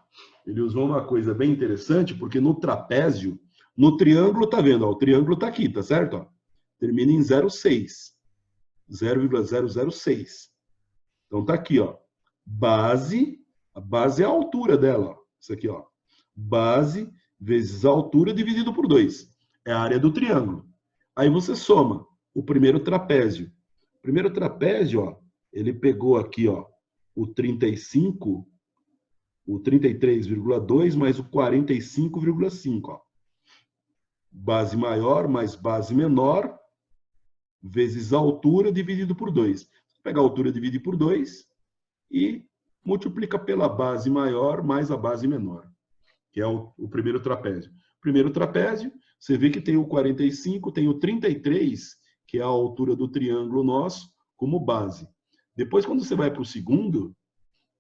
coisa bem interessante, porque no trapézio, no triângulo, tá vendo? Ó, o triângulo tá aqui, tá certo? Ó, termina em 0,6. 0,006. Então tá aqui, ó. Base, a base é a altura dela, ó. Isso aqui, ó. Base vezes a altura dividido por 2. É a área do triângulo. Aí você soma o primeiro trapézio. O primeiro trapézio, ó, ele pegou aqui, ó, o 35, o 33,2 mais o 45,5, ó. Base maior mais base menor vezes a altura dividido por 2. Você pega a altura dividir por 2 e multiplica pela base maior mais a base menor, que é o primeiro trapézio. Primeiro trapézio, você vê que tem o 45, tem o 33, que é a altura do triângulo nosso, como base. Depois, quando você vai para o segundo,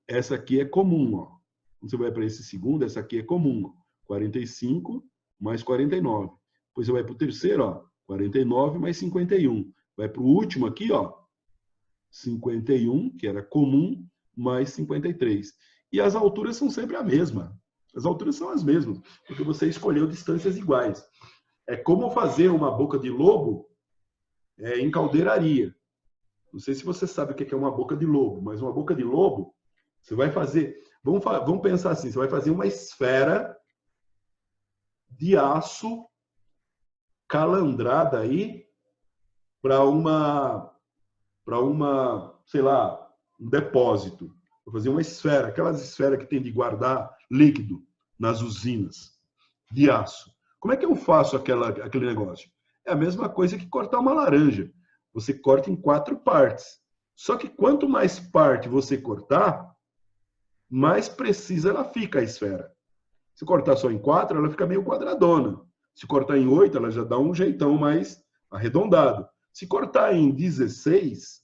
essa aqui é comum, ó. Quando você vai para esse segundo, essa aqui é comum, ó. 45 mais 49. Depois você vai para o terceiro, ó, 49 mais 51. Vai para o último aqui, ó, 51, que era comum, mais 53. E as alturas são sempre a mesma. As alturas são as mesmas, porque você escolheu distâncias iguais. É como fazer uma boca de lobo em caldeiraria. Não sei se você sabe o que é uma boca de lobo, mas uma boca de lobo, você vai fazer... Vamos pensar assim, você vai fazer uma esfera de aço calandrada aí para sei lá, um depósito. Vou fazer uma esfera, aquelas esferas que tem de guardar líquido nas usinas de aço. Como é que eu faço aquele negócio? É a mesma coisa que cortar uma laranja. Você corta em 4 partes. Só que quanto mais parte você cortar, mais precisa ela fica a esfera. Se cortar só em 4, ela fica meio quadradona. Se cortar em 8, ela já dá um jeitão mais arredondado. Se cortar em 16,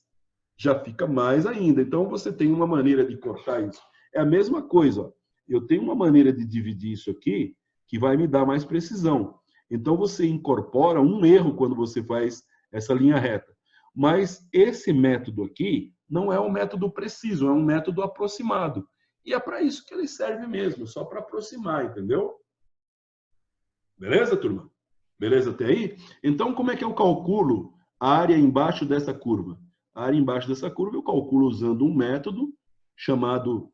já fica mais ainda. Então, você tem uma maneira de cortar isso. É a mesma coisa, ó. Eu tenho uma maneira de dividir isso aqui que vai me dar mais precisão. Então, você incorpora um erro quando você faz essa linha reta. Mas esse método aqui não é um método preciso, é um método aproximado. E é para isso que ele serve mesmo, só para aproximar, entendeu? Beleza, turma? Beleza até aí? Então, como é que eu calculo a área embaixo dessa curva? A área embaixo dessa curva eu calculo usando um método chamado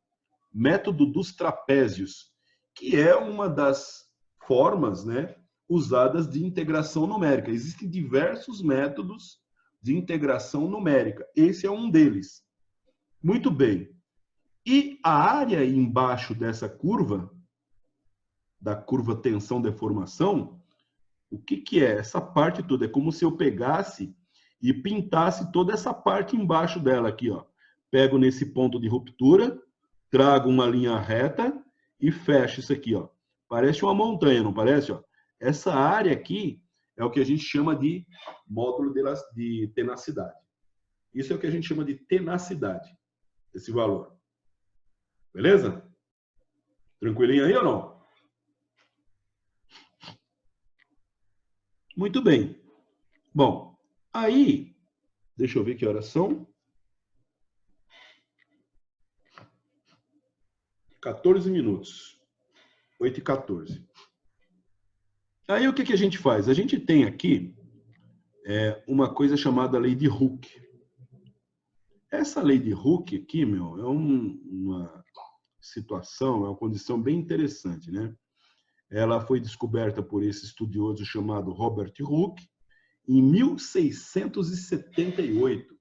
método dos trapézios, que é uma das formas, né, usadas de integração numérica. Existem diversos métodos de integração numérica. Esse é um deles. Muito bem. E a área embaixo dessa curva, da curva tensão-deformação, o que é? Essa parte toda é como se eu pegasse e pintasse toda essa parte embaixo dela aqui, ó. Pego nesse ponto de ruptura, trago uma linha reta e fecho isso aqui, ó. Parece uma montanha, não parece? Ó? Essa área aqui é o que a gente chama de módulo de tenacidade. Isso é o que a gente chama de tenacidade, esse valor. Beleza? Tranquilinho aí ou não? Muito bem. Bom, aí, deixa eu ver que horas são. 14 minutos. 8h14. Aí o que a gente faz? A gente tem aqui uma coisa chamada lei de Hooke. Essa lei de Hooke aqui, meu, é uma situação, é uma condição bem interessante, né? Ela foi descoberta por esse estudioso chamado Robert Hooke em 1678.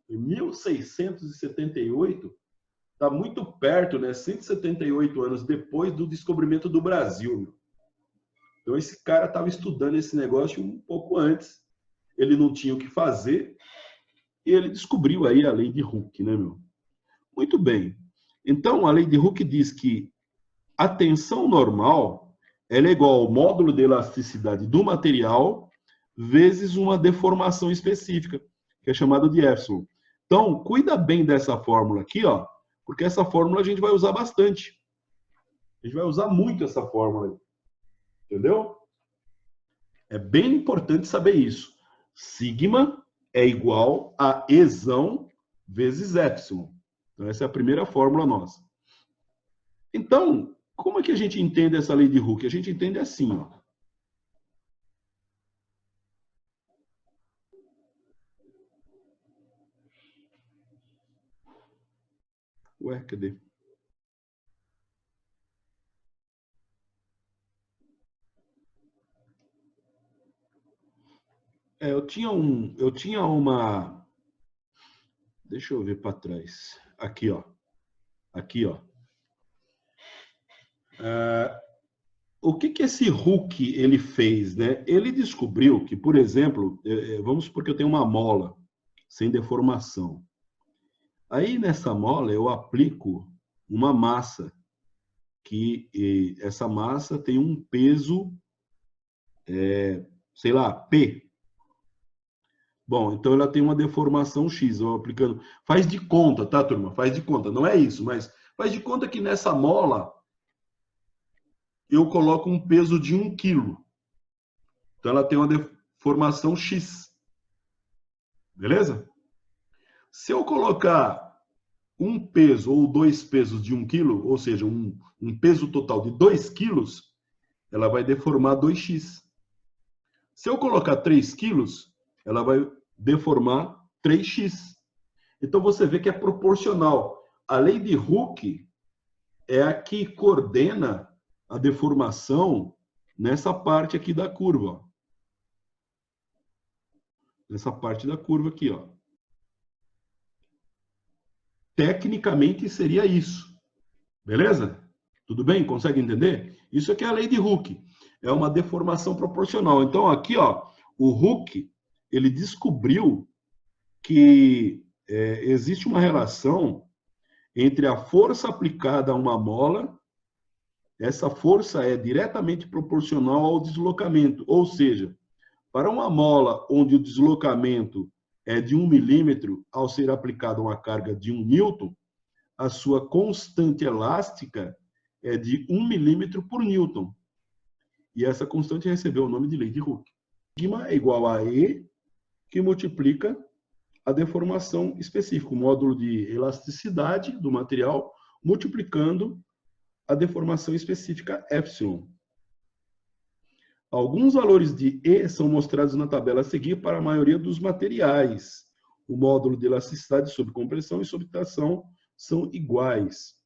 Em 1678, está muito perto, né? 178 anos depois do descobrimento do Brasil. Meu. Então, esse cara estava estudando esse negócio um pouco antes. Ele não tinha o que fazer e ele descobriu aí a lei de Hooke, né, meu? Muito bem. Então, a lei de Hooke diz que a tensão normal ela é igual ao módulo de elasticidade do material vezes uma deformação específica, que é chamada de epsilon. Então, cuida bem dessa fórmula aqui, ó, porque essa fórmula a gente vai usar bastante. A gente vai usar muito essa fórmula aí. Entendeu? É bem importante saber isso. Sigma é igual a Ezão vezes epsilon. Então, essa é a primeira fórmula nossa. Então, como é que a gente entende essa lei de Hooke? A gente entende assim, ó. Ué, cadê? Eu tinha uma... Deixa eu ver para trás. Aqui, ó. Aqui, ó. O que esse Hooke ele fez, né? Ele descobriu que, por exemplo, vamos supor que eu tenho uma mola sem deformação. Aí nessa mola eu aplico uma massa que essa massa tem um peso, sei lá, P. Bom, então ela tem uma deformação X. Eu aplicando, faz de conta, tá, turma? Faz de conta. Não é isso, mas faz de conta que nessa mola eu coloco um peso de 1 kg. Então, ela tem uma deformação X. Beleza? Se eu colocar um peso ou 2 pesos de 1 kg, ou seja, um peso total de 2 quilos, ela vai deformar 2x. Se eu colocar 3 quilos, ela vai deformar 3x. Então, você vê que é proporcional. A lei de Hooke é a que coordena a deformação nessa parte aqui da curva. Ó. Nessa parte da curva aqui, ó. Tecnicamente seria isso. Beleza? Tudo bem? Consegue entender? Isso aqui é a lei de Hooke. É uma deformação proporcional. Então, aqui, ó, o Hooke, ele descobriu que existe uma relação entre a força aplicada a uma mola. Essa força é diretamente proporcional ao deslocamento, ou seja, para uma mola onde o deslocamento é de 1 milímetro, ao ser aplicada uma carga de 1 newton, a sua constante elástica é de 1 milímetro por newton. E essa constante recebeu o nome de lei de Hooke. Sigma é igual a E, que multiplica a deformação específica, o módulo de elasticidade do material, multiplicando a deformação específica epsilon. Alguns valores de E são mostrados na tabela a seguir para a maioria dos materiais. O módulo de elasticidade sob compressão e sob tração são iguais.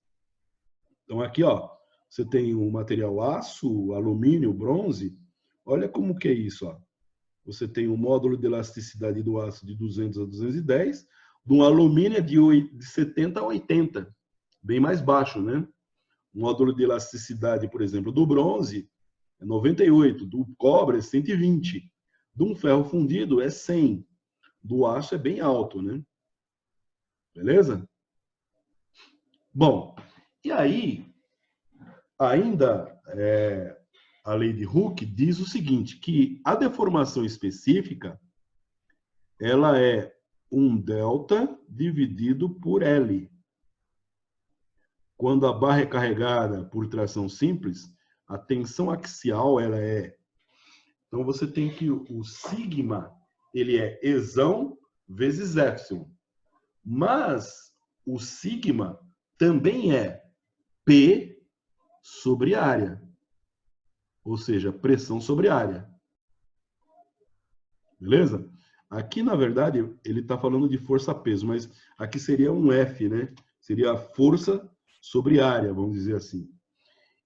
Então, aqui, ó, você tem o material aço, alumínio, bronze. Olha como que é isso, ó. Você tem o módulo de elasticidade do aço de 200 a 210, do alumínio é de 70 a 80, bem mais baixo, né? O módulo de elasticidade, por exemplo, do bronze é 98, do cobre é 120, de um ferro fundido é 100, do aço é bem alto, né? Beleza? Bom, e aí, ainda a lei de Hooke diz o seguinte, que a deformação específica, ela é um delta dividido por L. Quando a barra é carregada por tração simples, a tensão axial ela é... Então, você tem que o sigma, ele é Ezão vezes epsilon. Mas o sigma também é P sobre área. Ou seja, pressão sobre área. Beleza? Aqui, na verdade, ele está falando de força-peso, mas aqui seria um F, né? Seria a força sobre área, vamos dizer assim.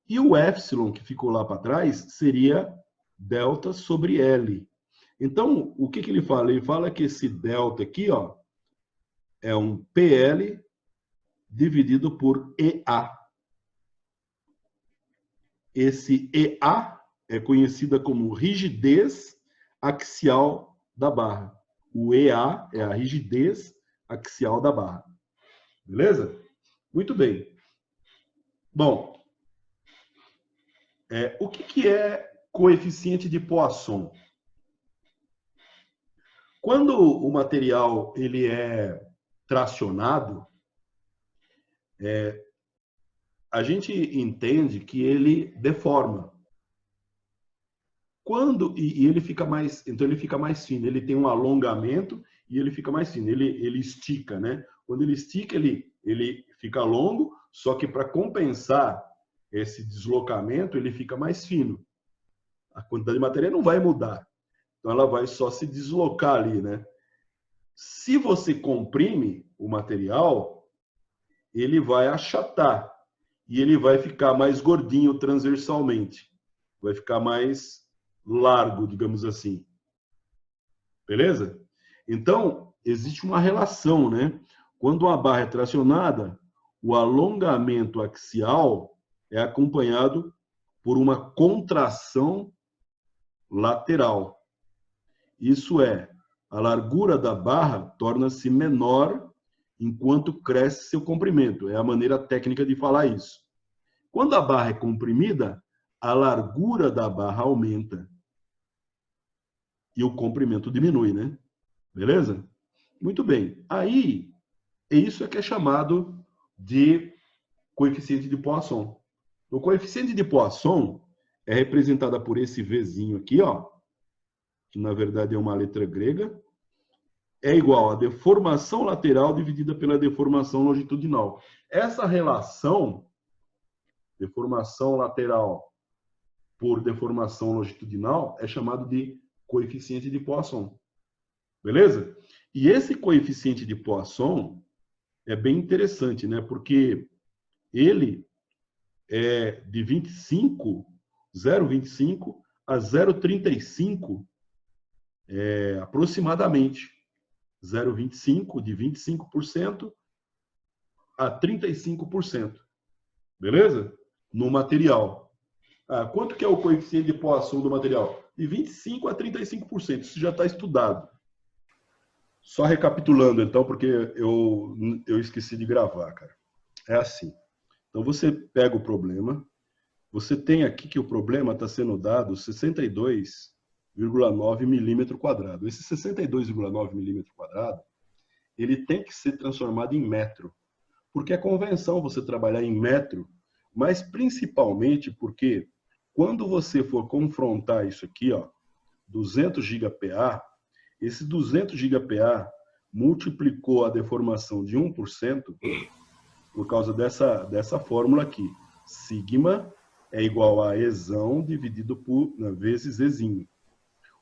E o epsilon, que ficou lá para trás, seria delta sobre L. Então, o que ele fala? Ele fala que esse delta aqui, ó, é um PL dividido por EA. Esse EA é conhecida como rigidez axial da barra. O EA é a rigidez axial da barra. Beleza? Muito bem. Bom, o que é coeficiente de Poisson? Quando o material ele é tracionado, a gente entende que ele deforma. E ele fica mais, então ele fica mais fino, ele tem um alongamento e ele fica mais fino, ele estica, né? Quando ele estica, ele fica longo, só que para compensar esse deslocamento, ele fica mais fino. A quantidade de matéria não vai mudar. Então ela vai só se deslocar ali, né? Se você comprime o material, ele vai achatar e ele vai ficar mais gordinho transversalmente. Vai ficar mais largo, digamos assim. Beleza? Então, existe uma relação, né? Quando uma barra é tracionada, o alongamento axial é acompanhado por uma contração lateral. Isso é, a largura da barra torna-se menor enquanto cresce seu comprimento. É a maneira técnica de falar isso. Quando a barra é comprimida, a largura da barra aumenta. E o comprimento diminui, né? Beleza? Muito bem. Aí, isso é que é chamado de coeficiente de Poisson. O coeficiente de Poisson é representada por esse Vzinho aqui, ó, que na verdade é uma letra grega, é igual a deformação lateral dividida pela deformação longitudinal. Essa relação, deformação lateral por deformação longitudinal, é chamado de coeficiente de Poisson. Beleza? E esse coeficiente de Poisson é bem interessante, né? Porque ele é de 0,25 a 0,35 aproximadamente. 0,25 de 25% a 35%. Beleza? No material. Quanto que é o coeficiente de Poisson do material? De 25 a 35%. Isso já está estudado. Só recapitulando, então, porque eu esqueci de gravar, cara. É assim. Então, você pega o problema. Você tem aqui que o problema está sendo dado 62,9 milímetro quadrado. Esse 62,9 milímetro quadrado, ele tem que ser transformado em metro. Porque é convenção você trabalhar em metro, mas principalmente porque quando você for confrontar isso aqui, ó, 200 GPa, esse 200 GPa multiplicou a deformação de 1% por causa dessa fórmula aqui. Sigma é igual a Ezão dividido por vezes Ezinho.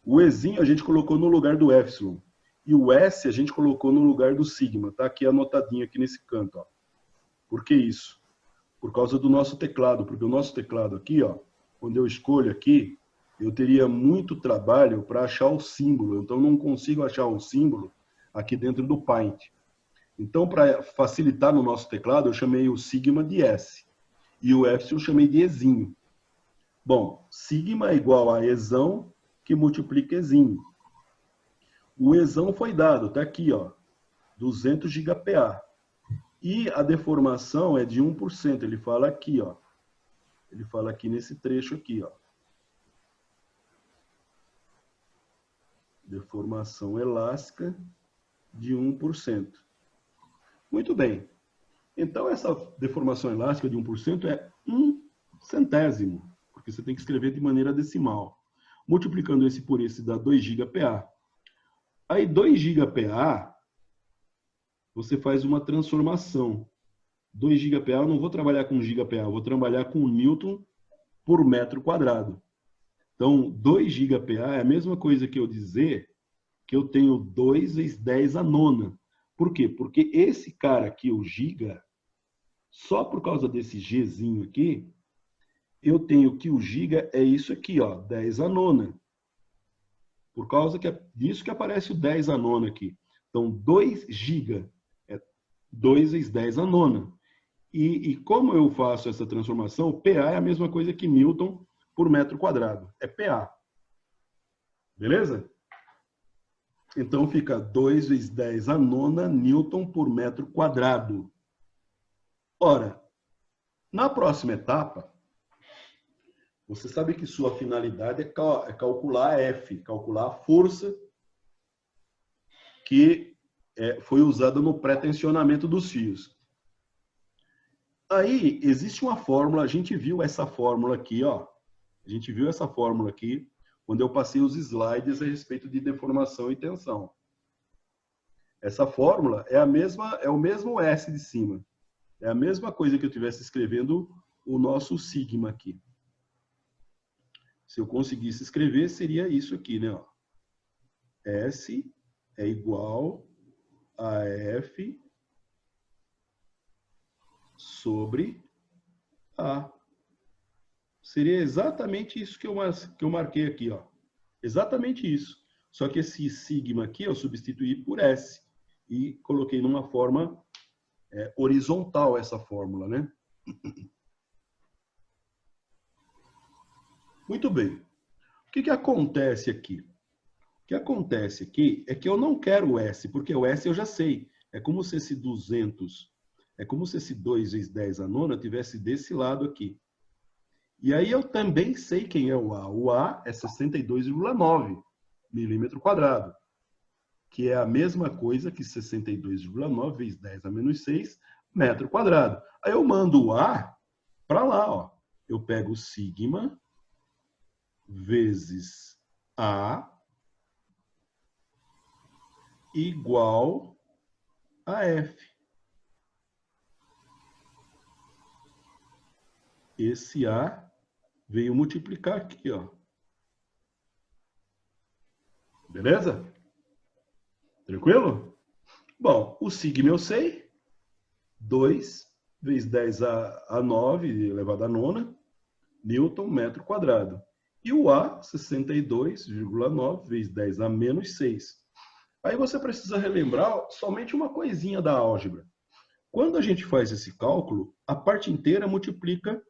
O Ezinho a gente colocou no lugar do epsilon. E o S a gente colocou no lugar do sigma. Tá aqui anotadinho aqui nesse canto, ó. Por que isso? Por causa do nosso teclado. Porque o nosso teclado aqui, ó, quando eu escolho aqui, eu teria muito trabalho para achar o símbolo. Então, não consigo achar o símbolo aqui dentro do Paint. Então, para facilitar no nosso teclado, eu chamei o sigma de S. E o epsilon eu chamei de Ezinho. Bom, sigma é igual a Ezão, que multiplica Ezinho. O Ezão foi dado, tá aqui, ó, 200 GPa. E a deformação é de 1%. Ele fala aqui, ó. Ele fala aqui nesse trecho aqui, ó. Deformação elástica de 1%. Muito bem. Então, essa deformação elástica de 1% é 1/100, porque você tem que escrever de maneira decimal. Multiplicando esse por esse dá 2 GPa. Aí, 2 GPa, você faz uma transformação. 2 GPa, eu não vou trabalhar com GPa, eu vou trabalhar com Newton por metro quadrado. Então, 2 GPa é a mesma coisa que eu dizer que eu tenho 2 vezes 10 a nona. Por quê? Porque esse cara aqui, o giga, só por causa desse Gzinho aqui, eu tenho que o giga é isso aqui, ó, 10 a nona. Por causa disso que aparece o 10 a nona aqui. Então, 2 giga é 2 vezes 10 a nona. E como eu faço essa transformação, PA é a mesma coisa que Newton por metro quadrado. É PA. Beleza? Então, fica 2 vezes 10 a nona Newton por metro quadrado. Ora, na próxima etapa, você sabe que sua finalidade é calcular F, calcular a força que foi usada no pré-tensionamento dos fios. Aí, existe uma fórmula, a gente viu essa fórmula aqui, ó. A gente viu essa fórmula aqui, quando eu passei os slides a respeito de deformação e tensão. Essa fórmula é o mesmo S de cima. É a mesma coisa que eu estivesse escrevendo o nosso sigma aqui. Se eu conseguisse escrever, seria isso aqui, né? Ó. S é igual a F sobre A. Seria exatamente isso que eu marquei aqui, ó. Exatamente isso. Só que esse sigma aqui eu substituí por S. E coloquei numa forma horizontal essa fórmula, né? Muito bem. O que acontece aqui? O que acontece aqui é que eu não quero o S, porque o S eu já sei. É como se esse 200, é como se esse 2 vezes 10 a nona tivesse desse lado aqui. E aí eu também sei quem é o A. O A é 62,9 milímetro quadrado, que é a mesma coisa que 62,9 vezes 10 a menos 6 metro quadrado. Aí eu mando o A para lá, ó. Eu pego o sigma vezes A igual a F. Esse A veio multiplicar aqui, ó. Beleza? Tranquilo? Bom, o sigma eu sei. 2 vezes 10 a 9 elevado a nona, Newton metro quadrado. E o A, 62,9 vezes 10 a menos 6. Aí você precisa relembrar somente uma coisinha da álgebra. Quando a gente faz esse cálculo, a parte inteira multiplica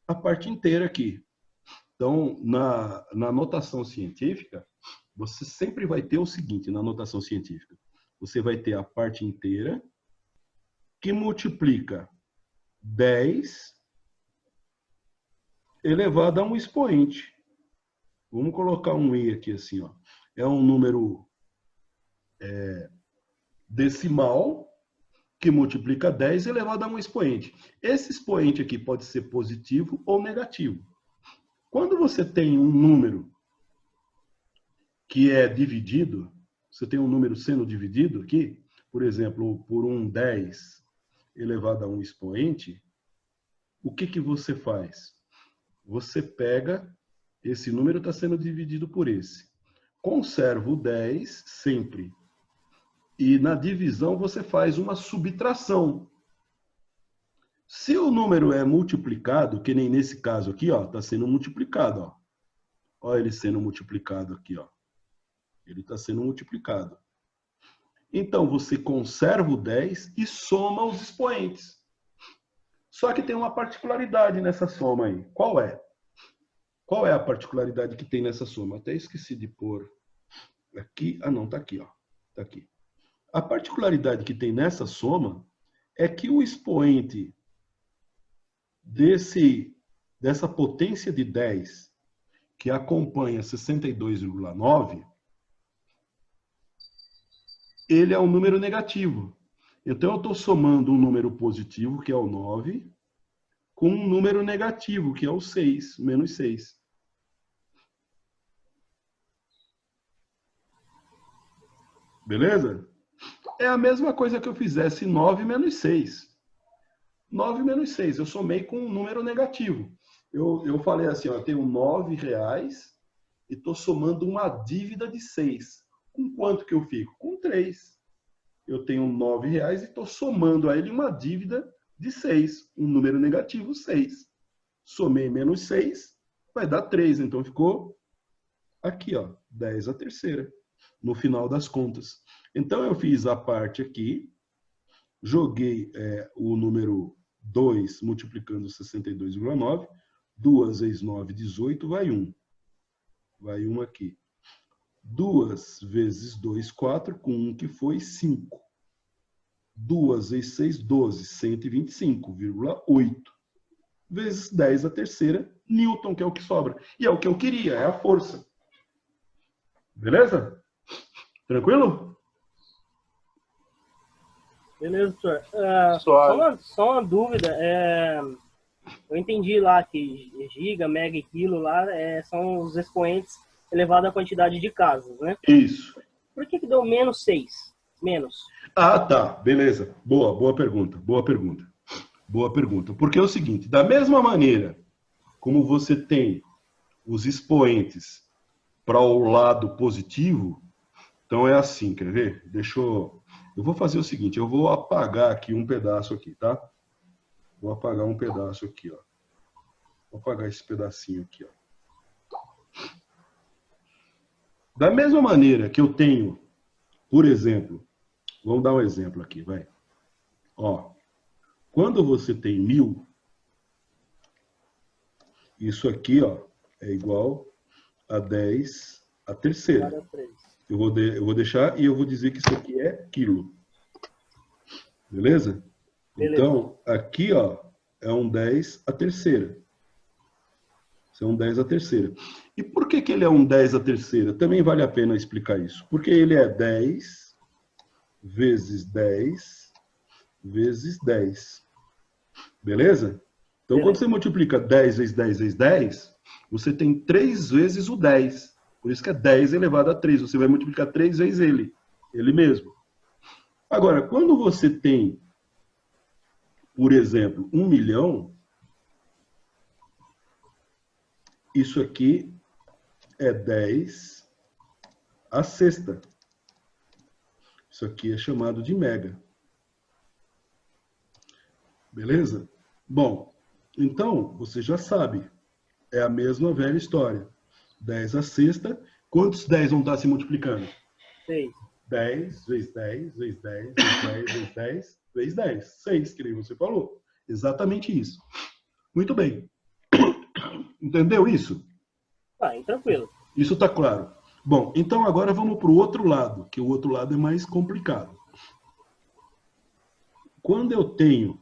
a parte inteira aqui. Então, na notação científica, você sempre vai ter o seguinte, na notação científica. Você vai ter a parte inteira que multiplica 10 elevado a um expoente. Vamos colocar um E aqui assim, ó. É um número decimal que multiplica 10 elevado a um expoente. Esse expoente aqui pode ser positivo ou negativo. Quando você tem um número que é dividido, você tem um número sendo dividido aqui, por exemplo, por um 10 elevado a um expoente, o que você faz? Você pega, esse número está sendo dividido por esse. Conserva o 10 sempre. E na divisão você faz uma subtração. Se o número é multiplicado, que nem nesse caso aqui, ó, está sendo multiplicado, ó. Olha ele sendo multiplicado aqui, ó. Ele está sendo multiplicado. Então, você conserva o 10 e soma os expoentes. Só que tem uma particularidade nessa soma aí. Qual é? Qual é a particularidade que tem nessa soma? Até esqueci de pôr aqui. Ah, não, está aqui, ó. Está aqui. A particularidade que tem nessa soma é que o expoente dessa potência de 10 que acompanha 62,9, ele é um número negativo. Então, eu estou somando um número positivo, que é o 9, com um número negativo, que é o 6, menos 6. Beleza? É a mesma coisa que eu fizesse 9 menos 6. 9 menos 6, eu somei com um número negativo. Eu falei assim, ó, eu tenho R$ 9 e estou somando uma dívida de 6. Com quanto que eu fico? Com 3. Eu tenho R$ 9 e estou somando a ele uma dívida de 6. Um número negativo, 6. Somei menos 6, vai dar 3. Então ficou aqui, ó, 10 a terceira, no final das contas. Então eu fiz a parte aqui, joguei o número 2 multiplicando 62,9. 2 vezes 9, 18, vai 1. Vai 1 aqui. 2 vezes 2, 4, com 1 que foi 5. 2 vezes 6, 12, 125,8. Vezes 10 a terceira, Newton, que é o que sobra. E é o que eu queria, é a força. Beleza? Tranquilo? Beleza, professor. Suave. Só uma dúvida. Eu entendi lá que giga, mega e quilo lá são os expoentes elevados à quantidade de casas, né? Isso. Por que deu menos 6? Menos. Ah, tá. Beleza. Boa pergunta. Boa pergunta. Boa pergunta. Porque é o seguinte, da mesma maneira como você tem os expoentes para o lado positivo, então é assim, quer ver? Eu vou fazer o seguinte, eu vou apagar aqui um pedaço aqui, tá? Vou apagar um pedaço aqui, ó. Vou apagar esse pedacinho aqui, ó. Da mesma maneira que eu tenho, por exemplo, vamos dar um exemplo aqui, vai. Ó, quando você tem 1000, isso aqui, ó, é igual a 10 a terceira. Cada 3. Eu vou deixar e eu vou dizer que isso aqui é quilo. Beleza? Então, aqui, ó, é um 10 a terceira. Isso é um 10 a terceira. E por que ele é um 10 a terceira? Também vale a pena explicar isso. Porque ele é 10 vezes 10 vezes 10. Beleza? Então, quando você multiplica 10 vezes 10 vezes 10, você tem 3 vezes o 10. Por isso que é 10 elevado a 3. Você vai multiplicar 3 vezes ele mesmo. Agora, quando você tem, por exemplo, 1 milhão, isso aqui é 10 a sexta. Isso aqui é chamado de mega. Beleza? Bom, então, você já sabe. É a mesma velha história. 10 a sexta. Quantos 10 vão estar se multiplicando? 6. 10 vezes 10, vezes 10, vezes 10, vezes 10, vezes 10. 6, que nem você falou. Exatamente isso. Muito bem. Entendeu isso? Tranquilo. Isso está claro. Bom, então agora vamos para o outro lado, que o outro lado é mais complicado. Quando eu tenho,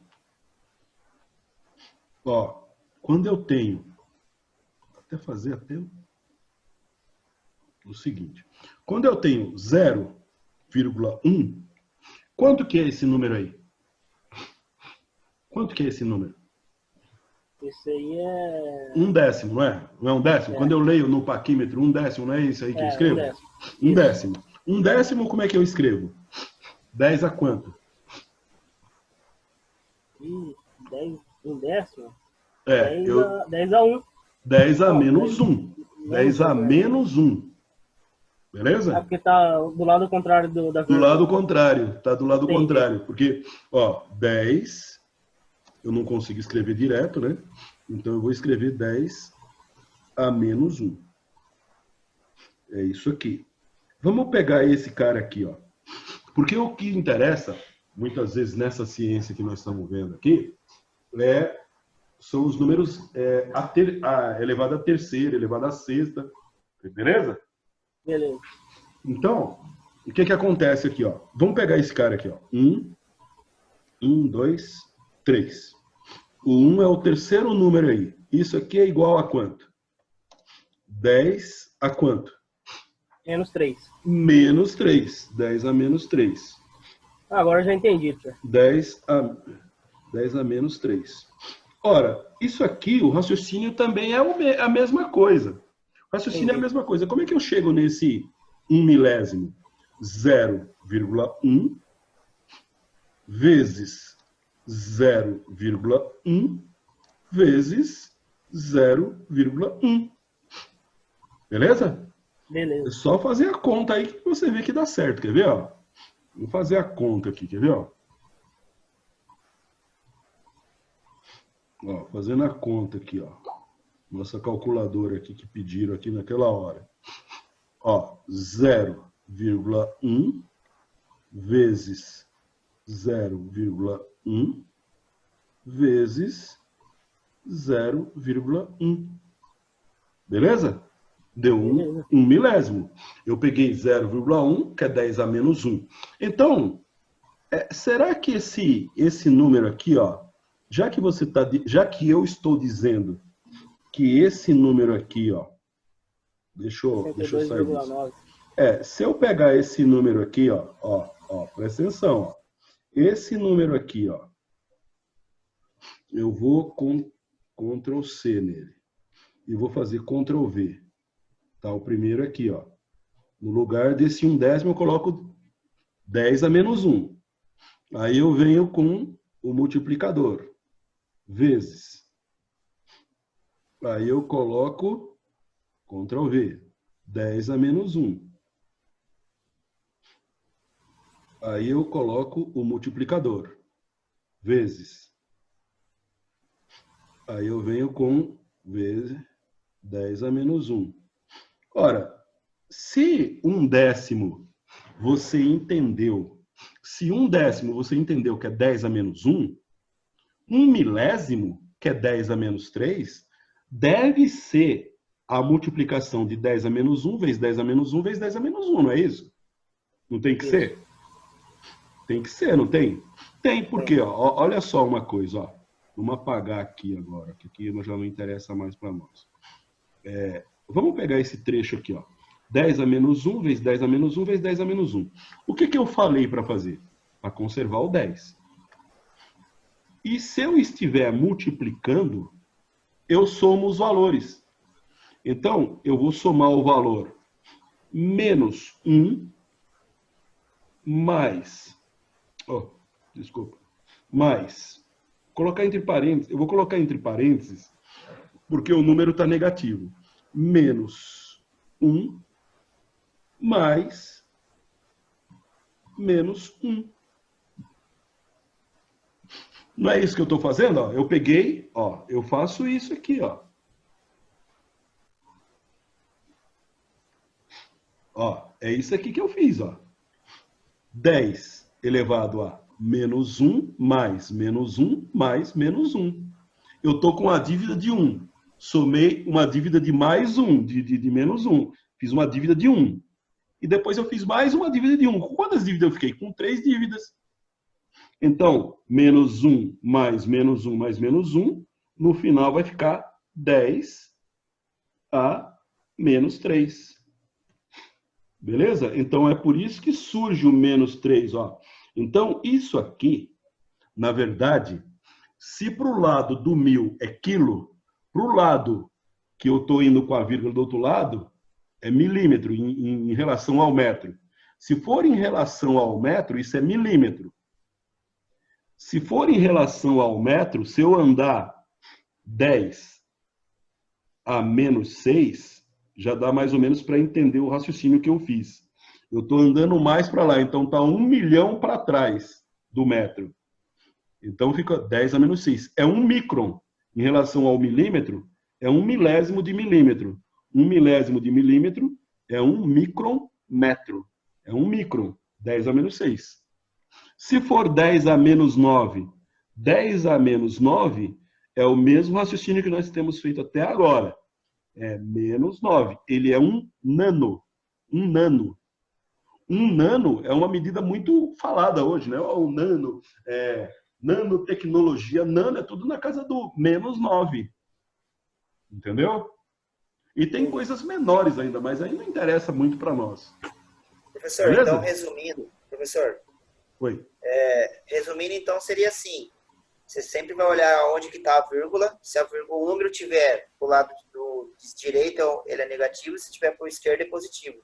até fazer o seguinte, quando eu tenho 0,1, quanto que é esse número aí? Quanto que é esse número? Isso aí é... 1/10, não é? Não é 1/10? Quando eu leio no paquímetro 1/10, não é isso aí que eu escrevo? 1/10. 1/10, como é que eu escrevo? 10 a quanto? 10, 1/10? É, 10 a 1. 10 a menos 1. 10 a menos 1. Beleza? É porque tá do lado contrário da Do vírgula. lado contrário. Tá do lado Entendi. contrário. Porque, ó, 10, eu não consigo escrever direto, né? Então eu vou escrever 10 a menos 1. É isso aqui. Vamos pegar esse cara aqui, ó. Porque o que interessa, muitas vezes nessa ciência que nós estamos vendo aqui, são os números elevado à terceira, elevado à sexta. Beleza? Beleza. Então, o que acontece aqui, ó? Vamos pegar esse cara aqui, ó. 1, 2, 3. O 1 é o terceiro número aí. Isso aqui é igual a quanto? 10 a quanto? Menos 3. Menos 3. 10 a menos 3. Agora eu já entendi, senhor. 10 a menos 3. Ora, isso aqui, o raciocínio também é a mesma coisa. O raciocínio é a mesma coisa. Como é que eu chego nesse 1 milésimo? 0,1 vezes 0,1 vezes 0,1. Beleza? Beleza. É só fazer a conta aí que você vê que dá certo. Quer ver, ó? Vou fazer a conta aqui, quer ver, ó? Ó, fazendo a conta aqui, ó. Nossa calculadora aqui que pediram aqui naquela hora. Ó, 0,1 vezes 0,1 vezes 0,1. Beleza? Deu um milésimo. Eu peguei 0,1, que é 10 a menos 1. Então, será que esse número aqui, ó, já que eu estou dizendo que esse número aqui, ó, deixa eu sair disso. Se eu pegar esse número aqui, ó, presta atenção, ó. Esse número aqui, ó, eu vou com Ctrl C nele e vou fazer Ctrl V. Tá, o primeiro aqui, ó. No lugar desse 1/10 eu coloco 10 a menos 1. Aí eu venho com o multiplicador. Vezes. Aí eu coloco Ctrl V. 10 a menos 1. Aí eu coloco o multiplicador. Vezes. Aí eu venho com vezes 10 a menos 1. Ora, se 1/10 você entendeu, que é 10 a menos 1, 1 milésimo, que é 10 a menos 3, deve ser a multiplicação de 10 a menos 1 vezes 10 a menos 1 vezes 10 a menos 1, não é isso? Não tem que ser? Tem que ser, não tem? Tem, porque, ó, olha só uma coisa, ó. Vamos apagar aqui agora, que aqui já não interessa mais para nós. Vamos pegar esse trecho aqui, ó. 10 a menos 1 vezes 10 a menos 1 vezes 10 a menos 1. O que eu falei para fazer? Para conservar o 10. E se eu estiver multiplicando, eu somo os valores. Então, eu vou somar o valor menos 1 mais... mais... colocar entre parênteses, eu vou colocar entre parênteses, porque o número está negativo. Menos 1 mais menos 1. Não é isso que eu estou fazendo? Ó? Eu peguei, ó, eu faço isso aqui, ó. Ó, é isso aqui que eu fiz, ó. 10 elevado a menos 1 mais menos 1 mais menos 1. Eu estou com a dívida de 1. Somei uma dívida de mais 1, de menos 1. Fiz uma dívida de 1. E depois eu fiz mais uma dívida de 1. Com quantas dívidas eu fiquei? Com 3 dívidas. Então, menos 1 mais menos 1 mais menos 1, no final vai ficar 10 a menos 3. Beleza? Então, é por isso que surge o menos 3, ó. Então, isso aqui, na verdade, se para o lado do 1000 é quilo, para o lado que eu estou indo com a vírgula do outro lado, é milímetro em relação ao metro. Se for em relação ao metro, isso é milímetro. Se for em relação ao metro, se eu andar 10 a menos 6, já dá mais ou menos para entender o raciocínio que eu fiz. Eu estou andando mais para lá, então está 1 milhão para trás do metro. Então fica 10 a menos 6. É 1 micron. Em relação ao milímetro, é 1 milésimo de milímetro. 1 milésimo de milímetro é 1 micrometro. É 1 micron. 10 a menos 6. Se for 10 a menos 9, 10 a menos 9 é o mesmo raciocínio que nós temos feito até agora. É menos 9. Ele é 1 nano. 1 nano. 1 nano é uma medida muito falada hoje, né? O nano, nanotecnologia, nano é tudo na casa do menos 9. Entendeu? E tem coisas menores ainda, mas aí não interessa muito para nós. Professor, beleza? Então resumindo, professor. Oi. Resumindo, então, seria assim. Você sempre vai olhar onde que está a vírgula. Se o número tiver pro lado de direita, ele é negativo. Se tiver pro esquerdo, é positivo.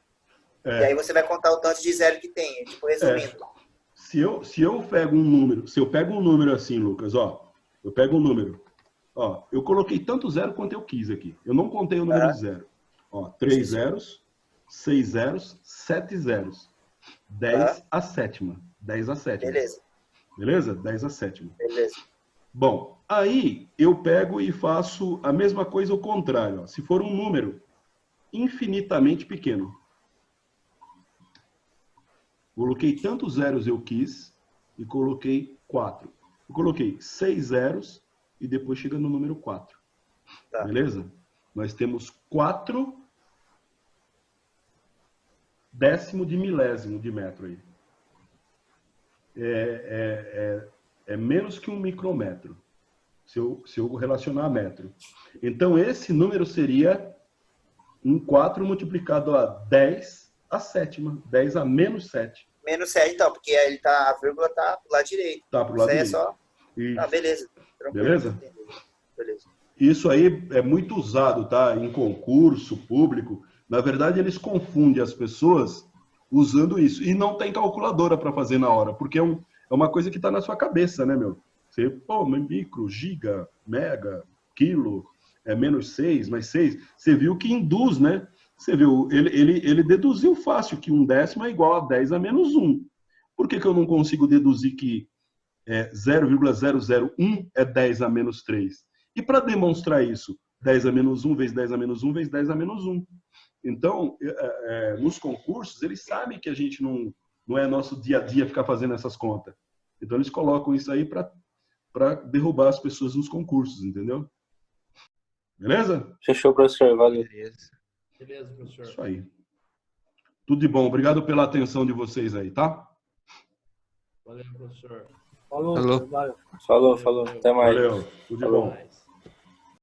E aí você vai contar o tanto de zero que tem. Tipo, resumindo. Se eu pego um número assim, Lucas, ó. Eu pego um número. Ó, eu coloquei tanto zero quanto eu quis aqui. Eu não contei o número de zero. Ó, 3 zeros. 6 zeros, 7 zeros. 10 a sétima. 10 a sétima. Beleza, Beleza? 10 a sétima. beleza. Bom, aí eu pego e faço a mesma coisa ao contrário. Ó. Se for um número infinitamente pequeno. Coloquei tantos zeros eu quis e coloquei 4. Eu coloquei 6 zeros e depois chega no número 4. Tá. Beleza? Nós temos 4 décimo de milésimo de metro aí. É menos que um micrômetro, se eu relacionar a metro. Então, esse número seria um 4 multiplicado a 10 a sétima. 10 a menos 7. Menos 7, então, porque aí a vírgula tá pro lado direito. Tá pro lado Isso aí direito. é só... Tá, beleza. Tranquilo. Beleza? Entendi. Beleza. Isso aí é muito usado, tá? Em concurso público. Na verdade, eles confundem as pessoas usando isso. E não tem calculadora para fazer na hora, porque é uma coisa que está na sua cabeça, né, meu? Você, pô, micro, giga, mega, quilo, menos 6, mais 6. Você viu que induz, né? Você viu, ele deduziu fácil que 1/10 é igual a 10 a menos 1. Por que eu não consigo deduzir que 0,001 é 10 a menos 3? E para demonstrar isso, 10 a menos 1 vezes 10 a menos 1 vezes 10 a menos 1. Então, nos concursos, eles sabem que a gente não é nosso dia a dia ficar fazendo essas contas. Então, eles colocam isso aí para derrubar as pessoas nos concursos, entendeu? Beleza? Fechou, professor. Valeu. Beleza, professor. Isso aí. Tudo de bom. Obrigado pela atenção de vocês aí, tá? Valeu, professor. Falou. Falou. Valeu. Falou. Até mais. Valeu. Tudo de Falou. bom. Mais.